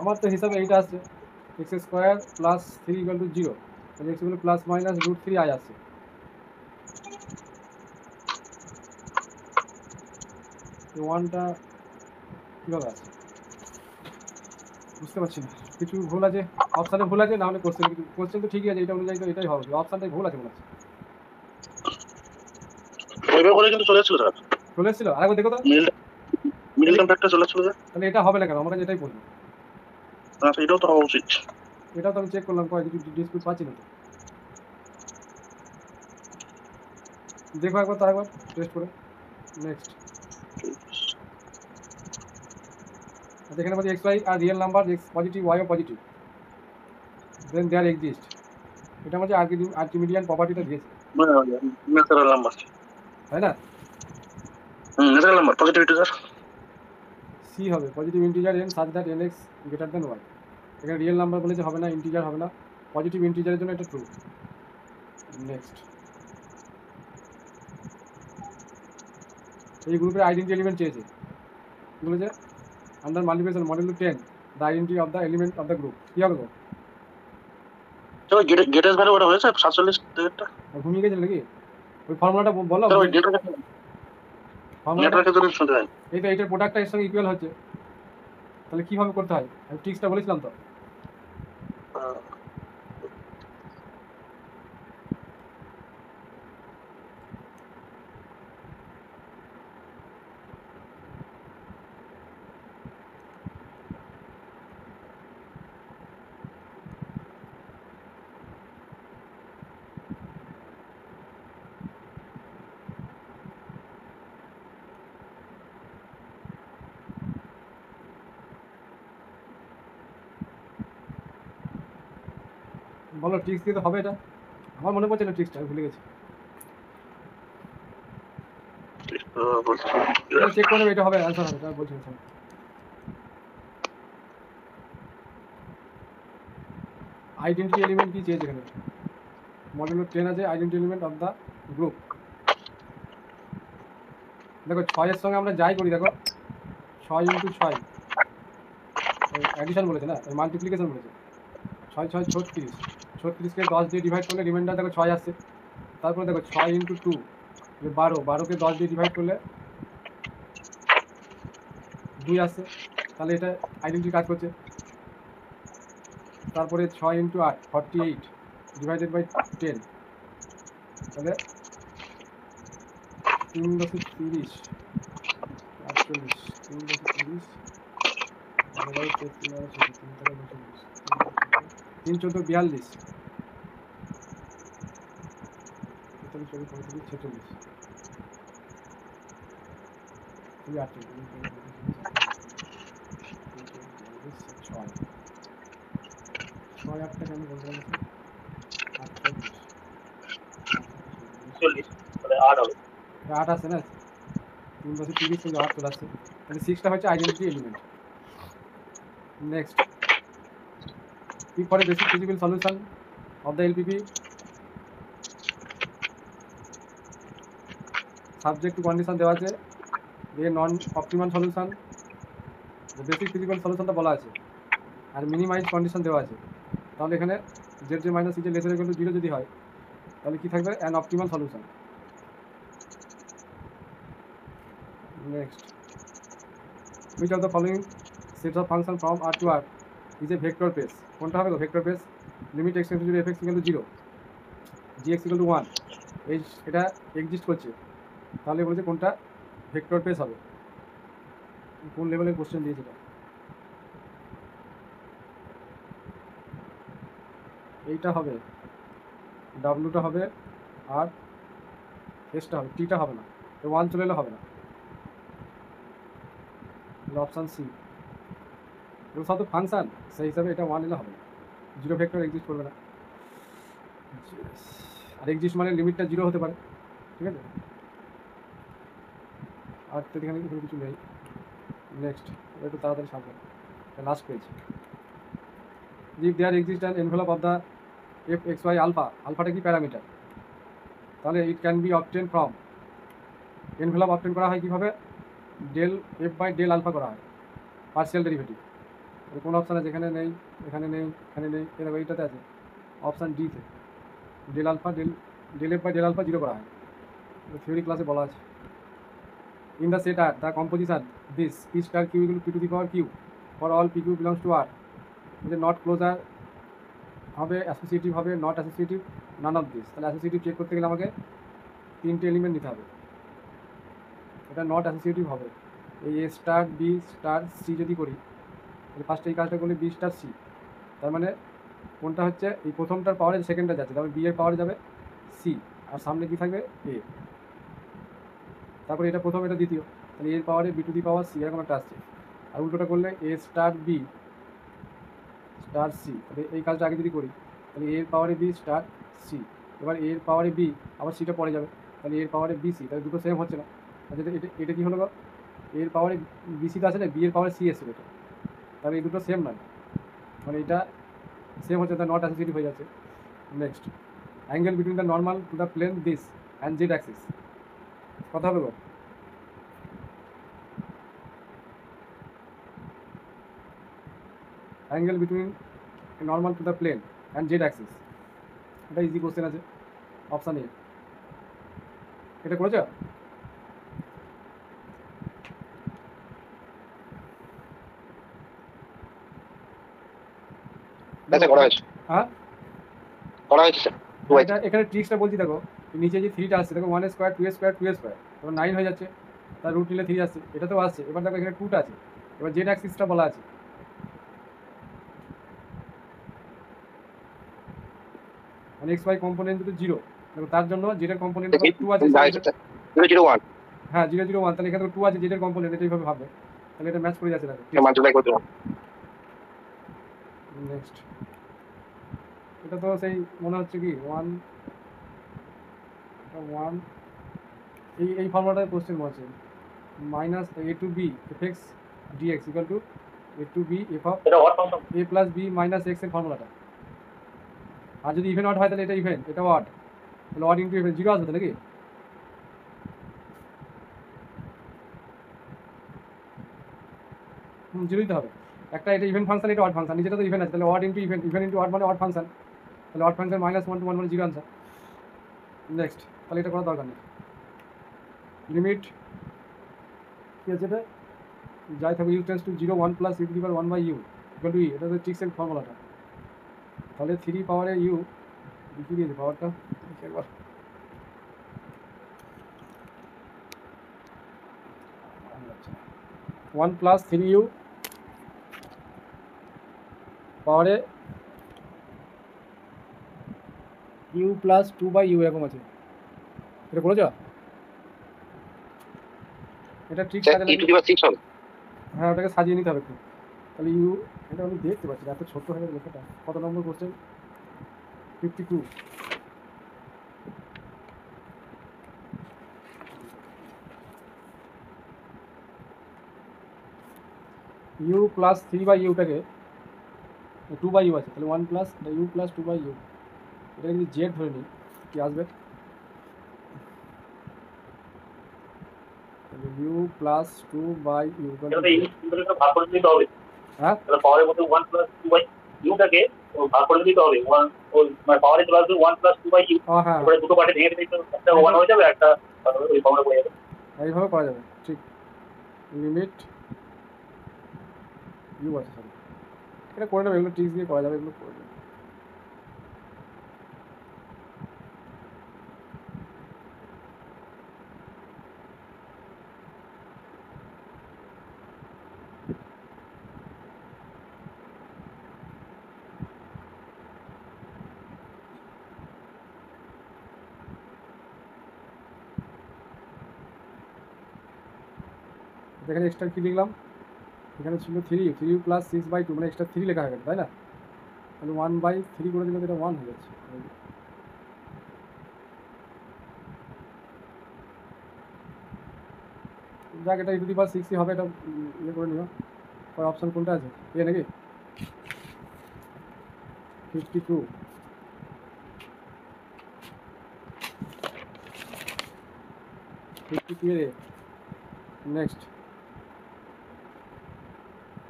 আমার তো হিসাবে এইটা আসছে x square plus 3 equal to 0 তাহলে X equal plus minus √3 I আসছে ওয়ানটা কীভাবে আসছে বুঝতে পারছি না কিছু ভুল আছে অপশানে ভুল আছে না হলে কোশ্চেন তো ঠিকই আছে এটা অনুযায়ী তো এটাই হবে অপশানটাই ভুল আছে মনে হচ্ছে ওইভাবে করে কিন্তু চলে এসেছিল স্যার চলে এসেছিল আরেকবার দেখো তো মিডল টার্ম ফ্যাক্টর চলে এসেছিল স্যার তাহলে এটা হবে না কেন আমার কাছে এটাই বলবো এটাও তো হওয়া উচিত এটাও তো আমি চেক করলাম কয় কিছু ডিসপিউট পাচ্ছি না দেখো একবার তার একবার টেস্ট করে নেক্সট এখানে বলছি X Y are real number X positive Y ও পজিটিভ দেন দেয়ার এক্সিস্ট এটা হচ্ছে আর্কিমিডিয়ান প্রপার্টিটা দিয়েছে ন্যাচারাল নাম্বার তাই না natural number positivity sir C হবে positive integer N such that N X greater than Y এখানে রিয়েল নাম্বার বলেছে হবে না ইন্টিজার হবে না পজিটিভ ইন্টিজারের জন্য এটা ট্রু নেক্সট এই গ্রুপের আইডেন্টি এলিমেন্ট চেয়েছে কি বলেছে under multiplication model 10 the identity of the element of the group কি হবে গো গেটেস ভ্যালু ওটা হয়েছে 47 টা ঘুমিয়ে গেছিল নাকি ওই ফর্মুলাটা বলো স্যার ওই গেটের ফর্মুলাটা ক্ষেত্রে শুনতে হয় এই তো এইটার প্রোডাক্টটা এর সঙ্গে ইকুয়াল হচ্ছে তাহলে কিভাবে করতে হয় আমি ট্রিক্সটা বলেছিলাম তো বলো ট্রিক্স দিয়ে তো হবে এটা আমার মনে পড়ছে না ট্রিক্সটা ভুলে গেছি চেক করে নেবে এটা হবে অ্যান্সার হবে তাই বলছি আইডেন্টি এলিমেন্ট কি চেয়েছে এখানে মডেল 10 আছে identity element of the group দেখো 6 এর সঙ্গে আমরা যাই করি দেখো 6 ইন্টু 6 অ্যাডিশন বলেছে না মাল্টিপ্লিকেশন বলেছে 6 6 36 36কে 10 দিয়ে ডিভাইড করলে রিমাইন্ডার দেখো 6 আসছে। তারপরে দেখো 6 ইন্টু 2 12, 12কে 10 দিয়ে ডিভাইড করলে 2 আসছে, তাহলে এটা আইডেন্টি কাজ করছে। তারপরে 6 ইন্টু 8 48 ডিভাইডেড বাই 10, তাহলে 3 10 30 48, 3 10 30 3 14 42 ছয় আটটা কেন বলতে পারছি? 8 আছে না, 3 10 30 থেকে 8 চলে আসছে, তাহলে 6টা হচ্ছে আইডেন্টিটি এলিমেন্ট। নেক্সট, কি for basic physical solution of the LPP, subject to condition দেওয়া আছে, এর নন অপটিমাল সলিউশন, বেসিক ফিজিক্যাল সলিউশনটা বলা আছে, আর মিনিমাইজ কন্ডিশন দেওয়া আছে। তাহলে এখানে Z J minus ইজে laser equal to 0 যদি হয়, তাহলে কি থাকবে? An optimal solution. Next, which of the following sets of function from R to R is a vector space? কোনটা হবে গো vector space? Limit x tends to f(x) = 0, gx = 1, এই এটা এক্সিস্ট করছে, তাহলে বলছে কোনটা ভেক্টর স্পেস হবে? কোন লেভেলের কোশ্চেন দিয়েছে এটা? এইটা হবে, ডাব্লুটা হবে, আর এসটা হবে, টিটা হবে না, তো 1 চলে এলে হবে না। অপশান সি, এগুলো সব তো ফাংশন, সেই হিসাবে এটা 1 এলে হবে না, 0 ভেক্টর এক্সিস্ট করবে না। আর এক্সিস্ট মানে লিমিটটা 0 হতে পারে, ঠিক আছে? আর তো এখানে কিছু নেই। নেক্সট, একটু তাড়াতাড়ি সামনে, last page. If there exist an envelope of the F x Y alpha, আলফাটা কি প্যারামিটার, তাহলে it can be obtain from, envelope obtain করা হয় কীভাবে? Del F by del alpha করা হয়, পার্সিয়াল ডেরিভেটিভ। কোন অপশান আছে? এখানে নেই, এখানে নেই, এখানে নেই, এরকম এইটাতে আছে, অপশান ডিতে del alpha del F by del alpha 0 করা হয়, থিওরি ক্লাসে বলা আছে। In the set R the composition this P star Q equal P to the power Q for all P Q belongs to R, যে not closure হবে, associative হবে, not associative, none of this. তাহলে associative check করতে গেলে আমাকে 3টে element নিতে হবে, এটা নট অ্যাসোসিয়েটিভ হবে। এই এ স্টার বি স্টার সি যদি করি, তাহলে ফার্স্টে এই কাজটা করলে বি স্টার সি, তার মানে কোনটা হচ্ছে এই প্রথমটার পাওয়ারে সেকেন্ডটা যাচ্ছে, তারপরে বি এর পাওয়ারে যাবে সি, আর সামনে কি থাকবে? এ। তারপরে এটা প্রথম, এটা দ্বিতীয়, তাহলে এর পাওয়ারে b to the power c এরকম একটা আসছে। আর উল্টোটা করলে a star b star c, তাহলে এই কাজটা আগে যদি করি, তাহলে এর পাওয়ারে বি স্টার সি, এবার এর পাওয়ারে বি, আবার সিটা পরে যাবে, তাহলে এর পাওয়ারে বি সি, তাহলে দুটো সেম হচ্ছে না। এটা এটা কী হলো? এর পাওয়ারে বি সিটা আছে না, বি এর পাওয়ারে সি এসে, এটা তাহলে এই দুটো সেম নয়, মানে এটা সেম হচ্ছে, তার নট অ্যাসোসিয়েটিভ হয়ে যাচ্ছে। Next, angle between the normal to the plane this and Z axis, কথা হবে গো। Angle between normal to the plane and Z axis, এটা ইজি কোশ্চেন আছে, অপশান এ। এটা করেছো? আচ্ছা, করা হয়েছে, হ্যাঁ, করা হয়েছে স্যার। এটা এখানে ট্রিক্সটা বলছি, দেখো নিচে যে 3টা আসছে, দেখো 1 স্কোয়ার 2 স্কোয়ার 2 স্কোয়ার, এবার 9 হয়ে যাচ্ছে, তার রুট নিলে 3 আসছে, এটাতেও আসছে। এবার দেখো এখানে 2টা আছে, এবার জেড অ্যাক্সিসটা বলা আছে, মানে এক্স ওয়াই কম্পোনেন্ট দুটো 0, দেখো তার জন্য জেডের কম্পোনেন্ট 2 আছে, 001, হ্যাঁ 001, তাহলে এখানে 2 আছে জেডের কম্পোনেন্ট, এটা এইভাবে ভাববে, তাহলে এটা ম্যাচ করে যাচ্ছে। দেখো মাল্টিপ্লাই করতে হবে। নেক্সট, এটা তো সেই মনে হচ্ছে কি 1 এই ফর্মুলাটার কোশ্চেন বলছে, minus a to b f x dx equal to a to b f of a plus b minus x এর ফর্মুলাটা। আর যদি ইভেন অড হয় তাহলে এটা ইভেন, এটা অড, তাহলে অড ইন্টু ইভেন 0 আসবে, নাকি? জিরোই তো হবে, একটা এটা ইভেন ফাংশন, এটা অড ফাংশন, নিচেটা তো ইভেন আছে, তাহলে odd into even, even into odd মানে অড ফাংশন, তাহলে অড ফাংশন -1 to 1 মানে 0 আনসার। নেক্সট, তাহলে এটা করার দরকার নেই। লিমিট কি আছে এটা, যাই থাকবে u tends to 0 1 plus u to the power 1 by u equal to e, এটা হচ্ছে ট্রিক্সের ফর্মুলাটা। তাহলে 3 পাওয়ারে u লিখে দিয়েছে পাওয়ারটা একবার, ওয়ান প্লাস 3u পাওয়ারে u প্লাস 2 বাই u এরকম আছে। এটা করেছ? এটা ঠিক স্যার e টু দি পাওয়ার 6 হবে। হ্যাঁ, ওটাকে সাজিয়ে নিতে হবে একটু। তাহলে ইউ, এটা আমি দেখতে পাচ্ছি না, এত ছোট হয়ে গেছে লেখাটা। কত নম্বর কোশ্চেন? 52। ইউ প্লাস 3 বাই ইউটাকে 2 বাই ইউ আছে, তাহলে 1 plus U plus 2 by U, এটা যদি জেড ধরে নিই কি আসবে? তাহলে ইউ প্লাস 2 বাই ইউ, তাহলে এই সিম্বলটা ভাগ করে দিতে হবে। হ্যাঁ, তাহলে পাওয়ারের মধ্যে 1 প্লাস 2 বাই ইউটাকে ভাগ করে দিতে হবে। 1 ওই মানে পাওয়ারে চলে আসবে 1 প্লাস 2 বাই ইউ। ও হ্যাঁ, তারপরে দুটো পার্টে ভেঙে দিলে একটা 1 হয়ে যাবে, একটা ওই ফর্মুলা পড়ে যাবে। এইভাবে করা যাবে, ঠিক। লিমিট ইউ আছে, সরি এটা করে নেবে, এগুলো ট্রিক্স দিয়ে করা যাবে, এগুলো করে নেবে। এখানে এক্সট্রা কি লিখলাম, এখানে ছিল 3 প্লাস 6 বাই 2 মানে এক্সট্রা 3 লেখা হয়ে গেছে, তাই না? তাহলে 1 বাই 3 করে দিলে তো এটা 1 হয়ে যাচ্ছে। যাক, এটা e টু দি পাওয়ার 6 হবে, এটা ইয়ে করে নিও। পরে অপশন কোনটা আছে, এ নাকি 52? নেক্সট,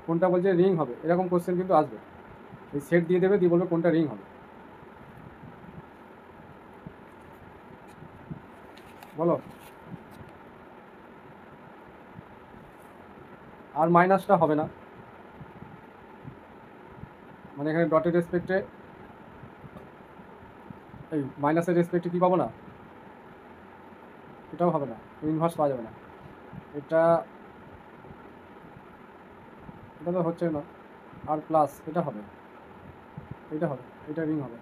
কোনটা বলছে রিং হবে, এরকম কোশ্চেন কিন্তু আসবে। এই সেট দিয়ে দেবে, দিয়ে বলবে কোনটা রিং হবে, বলো। আর মাইনাসটা হবে না, মানে এখানে ডটের রেসপেক্টে, এই মাইনাসের রেসপেক্টে কি পাবো না, এটাও হবে না, ইনভার্স পাওয়া যাবে না। এটা এটা তো হচ্ছে না। আর প্লাস এটা হবে, এটা হবে, এটা রিং হবে।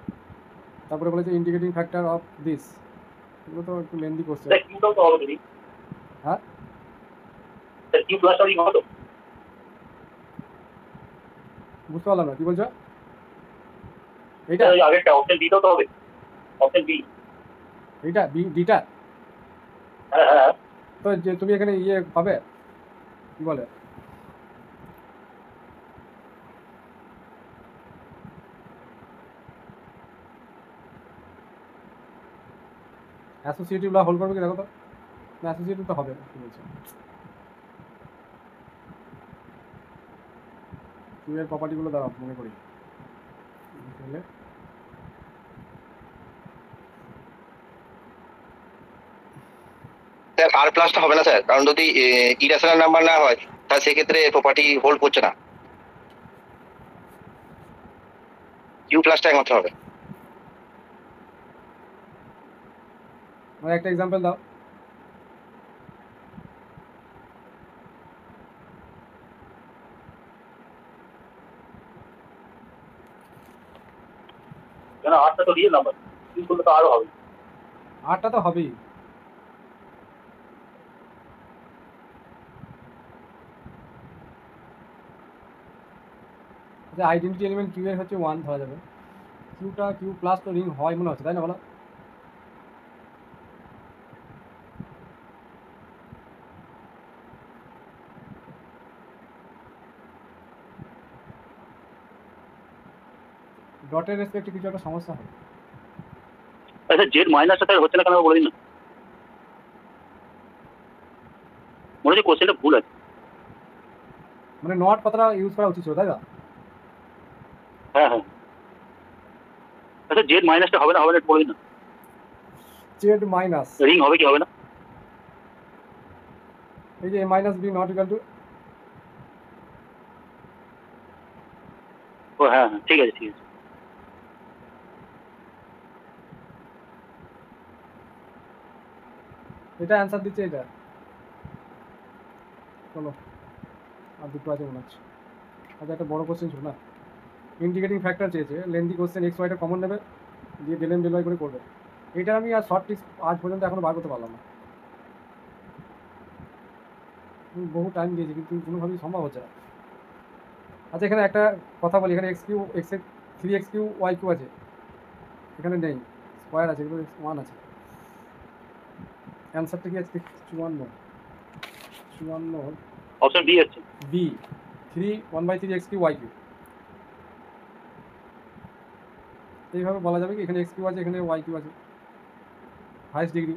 তারপরে বলেছে ইন্ডিকেটিং ফ্যাক্টর অফ দিস, এগুলো তো একটু লেন্দি কোশ্চেন। স্যার কিউটাও তো হবে দিদি। হ্যাঁ স্যার কিউ প্লাসটা রিং হবে তো? বুঝতে পারলাম না, কি বলছো? এইটা স্যার আগেরটা অপশন ডিটাও তো হবে, অপশন বি। এইটা বি ডিটা, হ্যাঁ হ্যাঁ। তো যে তুমি এখানে ইয়ে পাবে, কি বলে, অ্যাসোসিয়েটিভ ল হোল্ড করবে কি দেখো তো, না অ্যাসোসিয়েটিভ তো হবে, কি বলছো? কিউ এর প্রপার্টিগুলো দাঁড়াও মনে করি, তাহলে স্যার আর প্লাসটা হবে না স্যার, কারণ যদি ইরেশনাল নাম্বার না হয় তাহলে সেক্ষেত্রে প্রপার্টি হোল্ড করছে না, কিউ প্লাসটা একমাত্র হবে। মানে একটা এক্সাম্পল দাও। কেন, আটটা তো রিয়েল নাম্বার, কিউ করলে তো আরো হবে। 8টা তো হবেই, যে আইডেন্টিটি এলিমেন্ট কিউ এর হচ্ছে 1 ধরা যাবে, কিউটা কিউ প্লাস তো রিং হয় মনে হচ্ছে, তাই না বলো? ডটের রেসপেক্টে কিছু একটা সমস্যা হয়। আচ্ছা জেড মাইনাসটা স্যার হচ্ছে না কেন বলে দিন না, মনে হচ্ছে কোশ্চেনটা ভুল আছে। মানে নট কথাটা ইউজ করা উচিত ছিল, তাই না? হ্যাঁ হ্যাঁ, আচ্ছা জেড মাইনাসটা হবে না একটু বলে দিন না। জেড মাইনাস রিং হবে কি হবে না? এই যে minus B not equal to, ও হ্যাঁ হ্যাঁ ঠিক আছে। এটা অ্যান্সার দিচ্ছে এটা। চলো আর দুটো আছে মনে হচ্ছে। আচ্ছা একটা বড় কোশ্চেন ছিল না, ইন্টিগ্রেটিং ফ্যাক্টর চেয়েছে, লেন্দি কোশ্চেন, এক্স ওয়াইটা কমন নেবে, দিয়ে ডেল এম ডেল ওয়াই করে করবে। এটা আমি আর শর্ট টিক্স আজ পর্যন্ত এখনো বার করতে পারলাম না, বহু টাইম দিয়েছি কিন্তু কোনোভাবেই সম্ভব হচ্ছে না। আচ্ছা এখানে একটা কথা বলি, এখানে x cube x three x cube y cube আছে, এখানে নেই, স্কোয়ার আছে, এগুলো ওয়ান আছে। অ্যান্সারটা কি আছে? 54 অপশন বি আছে, B 1/3 x cube y cube. এইভাবে বলা যাবে কি এখানে এক্স কিউ আছে, এখানে ওয়াই কিউ আছে, হাইস্ট ডিগ্রি।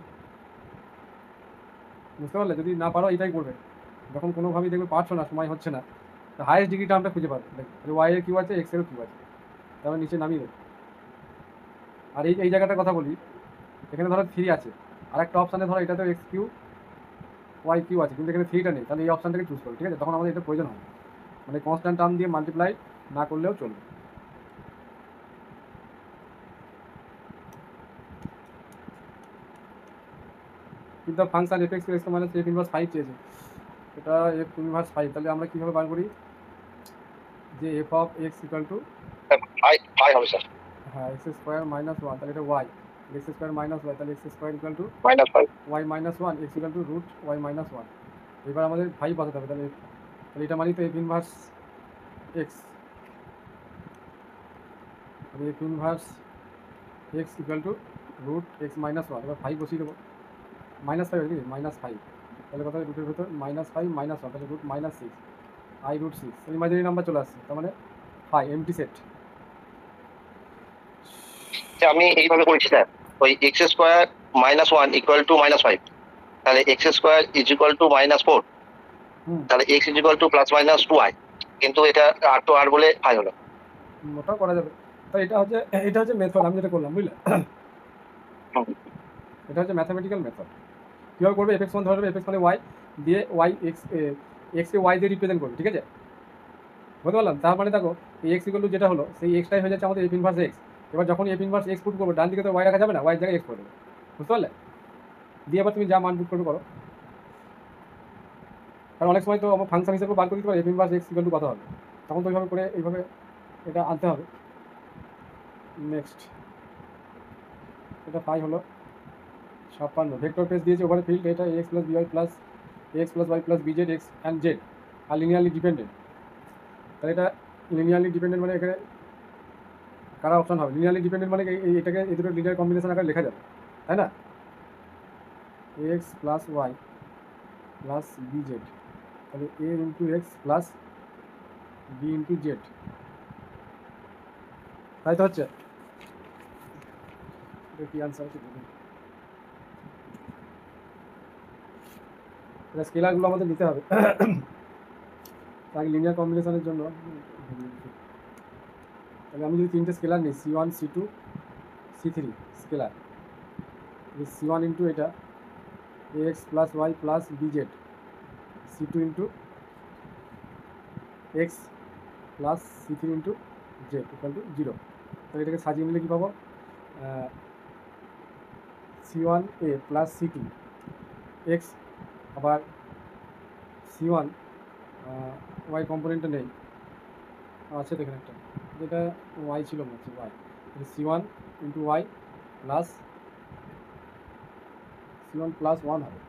বুঝতে পারলে? যদি না পারো এটাই করবে, যখন কোনোভাবেই দেখবে পারছো না, সময় হচ্ছে না, তো হাইস্ট ডিগ্রিটা আমরা খুঁজে পাবো। ওয়াই এর কিউ আছে, এক্স এরও কিউ আছে, তারপর নিচে নামিয়ে দেবে। আর এই জায়গাটার কথা বলি, এখানে ধরো 3 আছে, আর একটা অপশানে ধরো এটাতে এক্স কিউ ওয়াই কিউ আছে, কিন্তু এখানে 3টা নেই, তাহলে এই অপশানটাকে চুজ করো, ঠিক আছে? তখন আমাদের এটা প্রয়োজন হয়, মানে কনস্ট্যান্ট টার্ম দিয়ে মাল্টিপ্লাই না করলেও চলবে। কিন্তু function F x x minus F inverse 5 চেয়েছে, এটা এফ ইনভার্স 5, তাহলে আমরা কীভাবে বার করি যে F of X equal to phi হবে স্যার, হ্যাঁ এক্স স্কোয়ার মাইনাস 1, তাহলে এটা Y, X square minus Y, তাহলে X square equal to -5 Y minus 1, X equal to root Y minus 1। এবার আমাদের 5 বসাতে হবে, তাহলে এটা মানে তো এফ ইনভার্স এক্স, তাহলে f inverse x equal to root x minus 1। এবার 5 বসিয়ে দেবো, -5 হয়ে গেছে, -5, তাহলে কথা রুটের ভেতর -5 -1, তাহলে root -6, i root 6, imaginary number চলে আসছে, তার মানে 5 এমটি সেট। আমি এইভাবে করেছি স্যার, ওই এক্স স্কোয়ার -1 ইকুয়াল টু -5, তাহলে X square is equal two -4, তাহলে x is equal to plus minus 2i, কিন্তু এটা আর তো আর বলে 5 হলো। ওটাও করা যাবে। তো এটা হচ্ছে মেথড আমি যেটা করলাম, বুঝলে? এটা হচ্ছে ম্যাথামেটিক্যাল মেথড। কীভাবে করবে? এফ এক্স মান ধরে নেবে, এফ এক্স মানে ওয়াই, দিয়ে ওয়াই এক্সকে ওয়াই দিয়ে রিপ্রেজেন্ট করবে, ঠিক আছে? বুঝতে পারলাম? তার মানে দেখো এই এক্স ইকুয়াল টু যেটা হলো সেই এক্সটাই হয়ে যাচ্ছে আমাদের এফ ইনভার্স এক্স। এবার যখন এফ ইনভার্স এক্স পুট করবো, ডান দিকে তো ওয়াই রাখা যাবে না, ওয়াই জায়গায় এক্স করে দেবে, বুঝতে পারলে? দিয়ে এবার তুমি যা মান পুট করবে করো, কারণ অনেক সময় তো আমার ফাংশন হিসেবে বার করে দিতে পারো F inverse x equal to কত হবে, তখন তো এইভাবে করে এইভাবে এটা আনতে হবে। নেক্সট এটা 5 হলো 56, ভেক্টর স্পেস দিয়েছে ওভার ফিল্ড, এটা x plus b y plus x plus Y plus b z x and z, R linearly dependent. তাহলে এটা লিনিয়ারলি ডিপেন্ডেন্ট মানে এখানে কারা অপশন হবে? লিনিয়ারলি ডিপেন্ডেন্ট মানে এটাকে এই দুটো লিনিয়ার কম্বিনেশন আকারে লেখা যাবে, তাই না? X plus Y plus B Z, তাহলে A into X plus B into Z, তাই তো হচ্ছে? এটা কি আনসার হচ্ছে? এটা স্কেলারগুলো আমাদের নিতে হবে তাই লিনিয়ার কম্বিনেশনের জন্য। তাহলে আমি যদি 3টে স্কেলার নিই, C1 C2 C3 scalar, C1 into এটা x plus Y plus B Z, C2 into X plus C3 into Z equal to 0। তাহলে এটাকে সাজিয়ে নিলে কী পাবো? C1 এ প্লাস C2 এক্স, আবার C1 ওয়াই কম্পোনেন্টটা নেই, আছে তো এখানে একটা, যেটা ওয়াই ছিল না, হচ্ছে y, C1 into y plus C1 plus 1 হবে।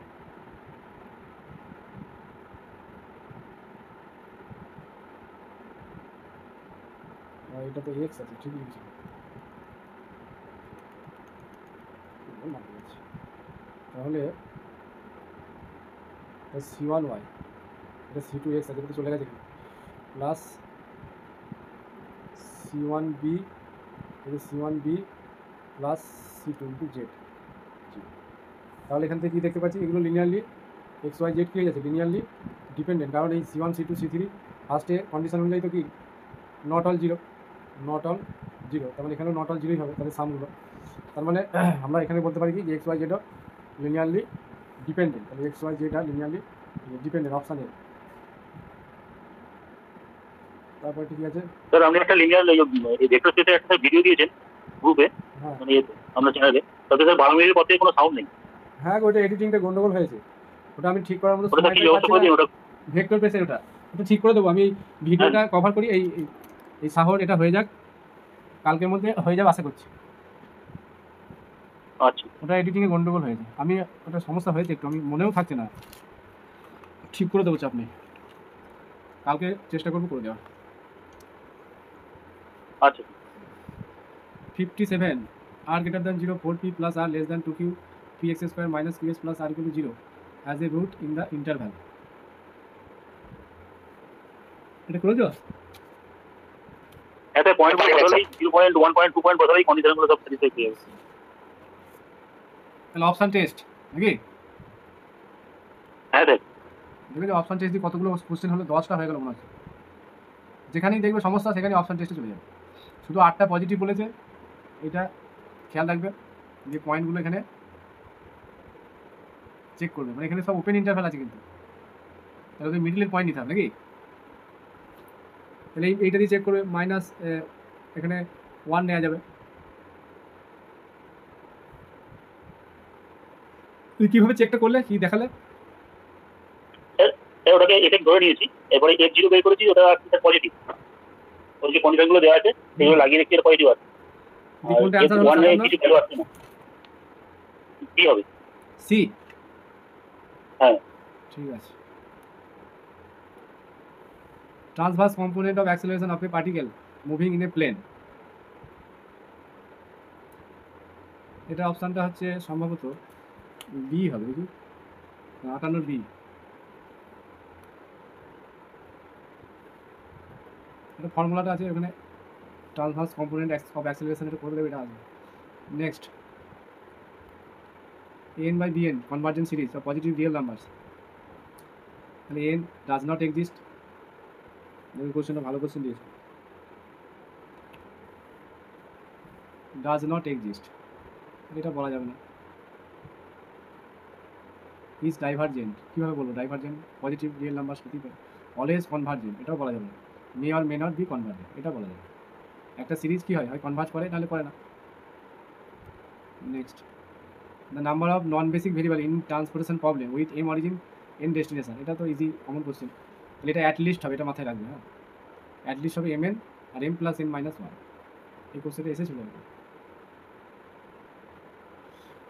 এটা তো এক্স আছে, ঠিকই লিখেছি, তাহলে C1 ওয়াই, এটা C2 এক্স আছে, এটা তো চলে গেছে এখানে, প্লাস C1 বি, এটা C1 B plus C2 into Z. তাহলে এখান থেকে কী দেখতে পাচ্ছি? এগুলো লিনিয়ারলি এক্স ওয়াই জেড কী হয়ে যাচ্ছে? লিনিয়ারলি ডিপেন্ডেন্ট, কারণ এই C1 C2 C3 ফার্স্টে কন্ডিশন অনুযায়ী তো কি not all 0, not all zero, তার মানে এখানেও নট অল জিরোই হবে তাহলে সামগুলো। তার মানে আমরা এখানে বলতে পারি কি যে এক্স ওয়াই জেডও লিনিয়ারলি ডিপেন্ডেন্ট, তাহলে x y z R linearly dependent, option A. তারপর ঠিক আছে, স্যার আপনি একটা লিনিয়ার এই ভেক্টর স্পেসের একটা ভিডিও দিয়েছেন গ্রুপে, হ্যাঁ মানে আমরা চ্যানেলে, তাতে স্যার 12 মিনিটের পর থেকে কোনো সাউন্ড নেই। হ্যাঁ ওটা এডিটিংটা গন্ডগোল হয়েছে, ওটা আমি ঠিক করার মতো ওটা সময় কি ব্যবস্থা করে দিন ওটা? ভেক্টর পেসের ওটা ঠিক করে দেবো আমি। এই ভিডিওটা কভার করি, এই সাহর এটা হয়ে যাক, কালকের মধ্যে হয়ে যাবে আশা করছি। আচ্ছা ওটা এডিটিংয়ে গন্ডগোল হয়েছে, আমি ওটা সমস্যা হয়েছে একটু, আমি মনেও থাকছে না, ঠিক করে দেবো চাপ নেই, কালকে চেষ্টা করবো করে দেওয়া। আচ্ছা 57 r greater than 0 4p plus r less than 2q px square minus qs plus r equal to 0 as a root in the interval। এটা করে দাও। একটা পয়েন্ট বদলালেই 0.1 পয়েন্ট 2 পয়েন্ট বদলালেই কন্ডিশনগুলো সব স্যাটিসফাই হয়ে যাবে। তাহলে অপশন টেস্ট নাকি? হ্যাঁ দেখ দেখবে অপশন টেস্ট দিয়ে কতগুলো কোশ্চেন হলো, 10টা হয়ে গেল মনে হচ্ছে। যেখানেই দেখবে সমস্যা সেখানে অপশন টেস্টে চলে যাবে। শুধু 8টা পজিটিভ বলেছে, এটা খেয়াল রাখবে যে পয়েন্টগুলো এখানে চেক করবে, মানে এখানে সব ওপেন ইন্টারভ্যাল আছে কিন্তু, তাহলে ওদের মিডলের পয়েন্ট নিতে হবে নাকি? তাহলে এইটা দিয়ে চেক করবে, মাইনাস এখানে 1 নেওয়া যাবে। তুই কীভাবে চেকটা করলে, কি দেখালে? স্যার ওটাকে এফেক্ট ধরে নিয়েছি, এরপরে f0 বের করেছি, ওটা পজিটিভ, ওই যে কন্ডিশনগুলো দেওয়া আছে সেগুলো লাগিয়ে দেখছি, এটা পজিটিভ আছে। কোনটা অ্যান্সার হলো? কিছু ভ্যালু আসছে না, কি হবে? সি। হ্যাঁ ঠিক আছে। Transverse component of acceleration of a particle moving in a plane, এটা অপশানটা হচ্ছে সম্ভবত বি হবে, দেখি 58 বি। এটা ফর্মুলাটা আছে ওখানে, ট্রান্সভার্স কম্পোনেন্ট অফ অ্যাক্সেলারেশন, এটা করে দেবে, এটা আসবে। Next n by b n convergent series of positive real numbers, তাহলে এন ডাজ নট এক্সিস্ট। কোশ্চেনটা ভালো কোশ্চেন দিয়েছে, ডাজ নট এক্সিস্ট, এটা বলা যাবে না। ইজ ডাইভারজেন্ট, কীভাবে বলবো ডাইভারজেন্ট? পজিটিভ রিয়েল নাম্বার হতেই পারে। অলওয়েজ কনভার্জেন্ট, এটাও বলা যাবে না। May or may not be convergent, এটা বলা যাবে। একটা সিরিজ কী হয়, হয় কনভার্জ করে নাহলে করে না। Next the number of non basic variable in transportation problem with m origin n destination, এটা তো ইজি কমন কোশ্চেন, তাহলে এটা অ্যাটলিস্ট হবে, এটা মাথায় রাখবে। হ্যাঁ অ্যাটলিস্ট হবে এম এন আর এম প্লাস এন মাইনাস 1, এই কোশ্চেনটা এসেছিল।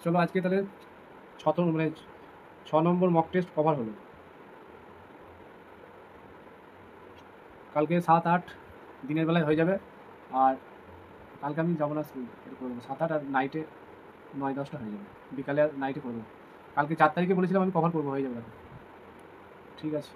চলো আজকে তাহলে 6 নম্বর মক টেস্ট কভার হলো। কালকে 7-8 দিনের বেলায় হয়ে যাবে, আর কালকে আমি যাবো না স্কুল, এটা করে দেবো 7-8, আর নাইটে 9-10টা হয়ে যাবে, বিকালে আর নাইটে করবো। কালকে 4 তারিখে বলেছিলাম আমি কভার করবো, হয়ে যাবে। ঠিক আছে।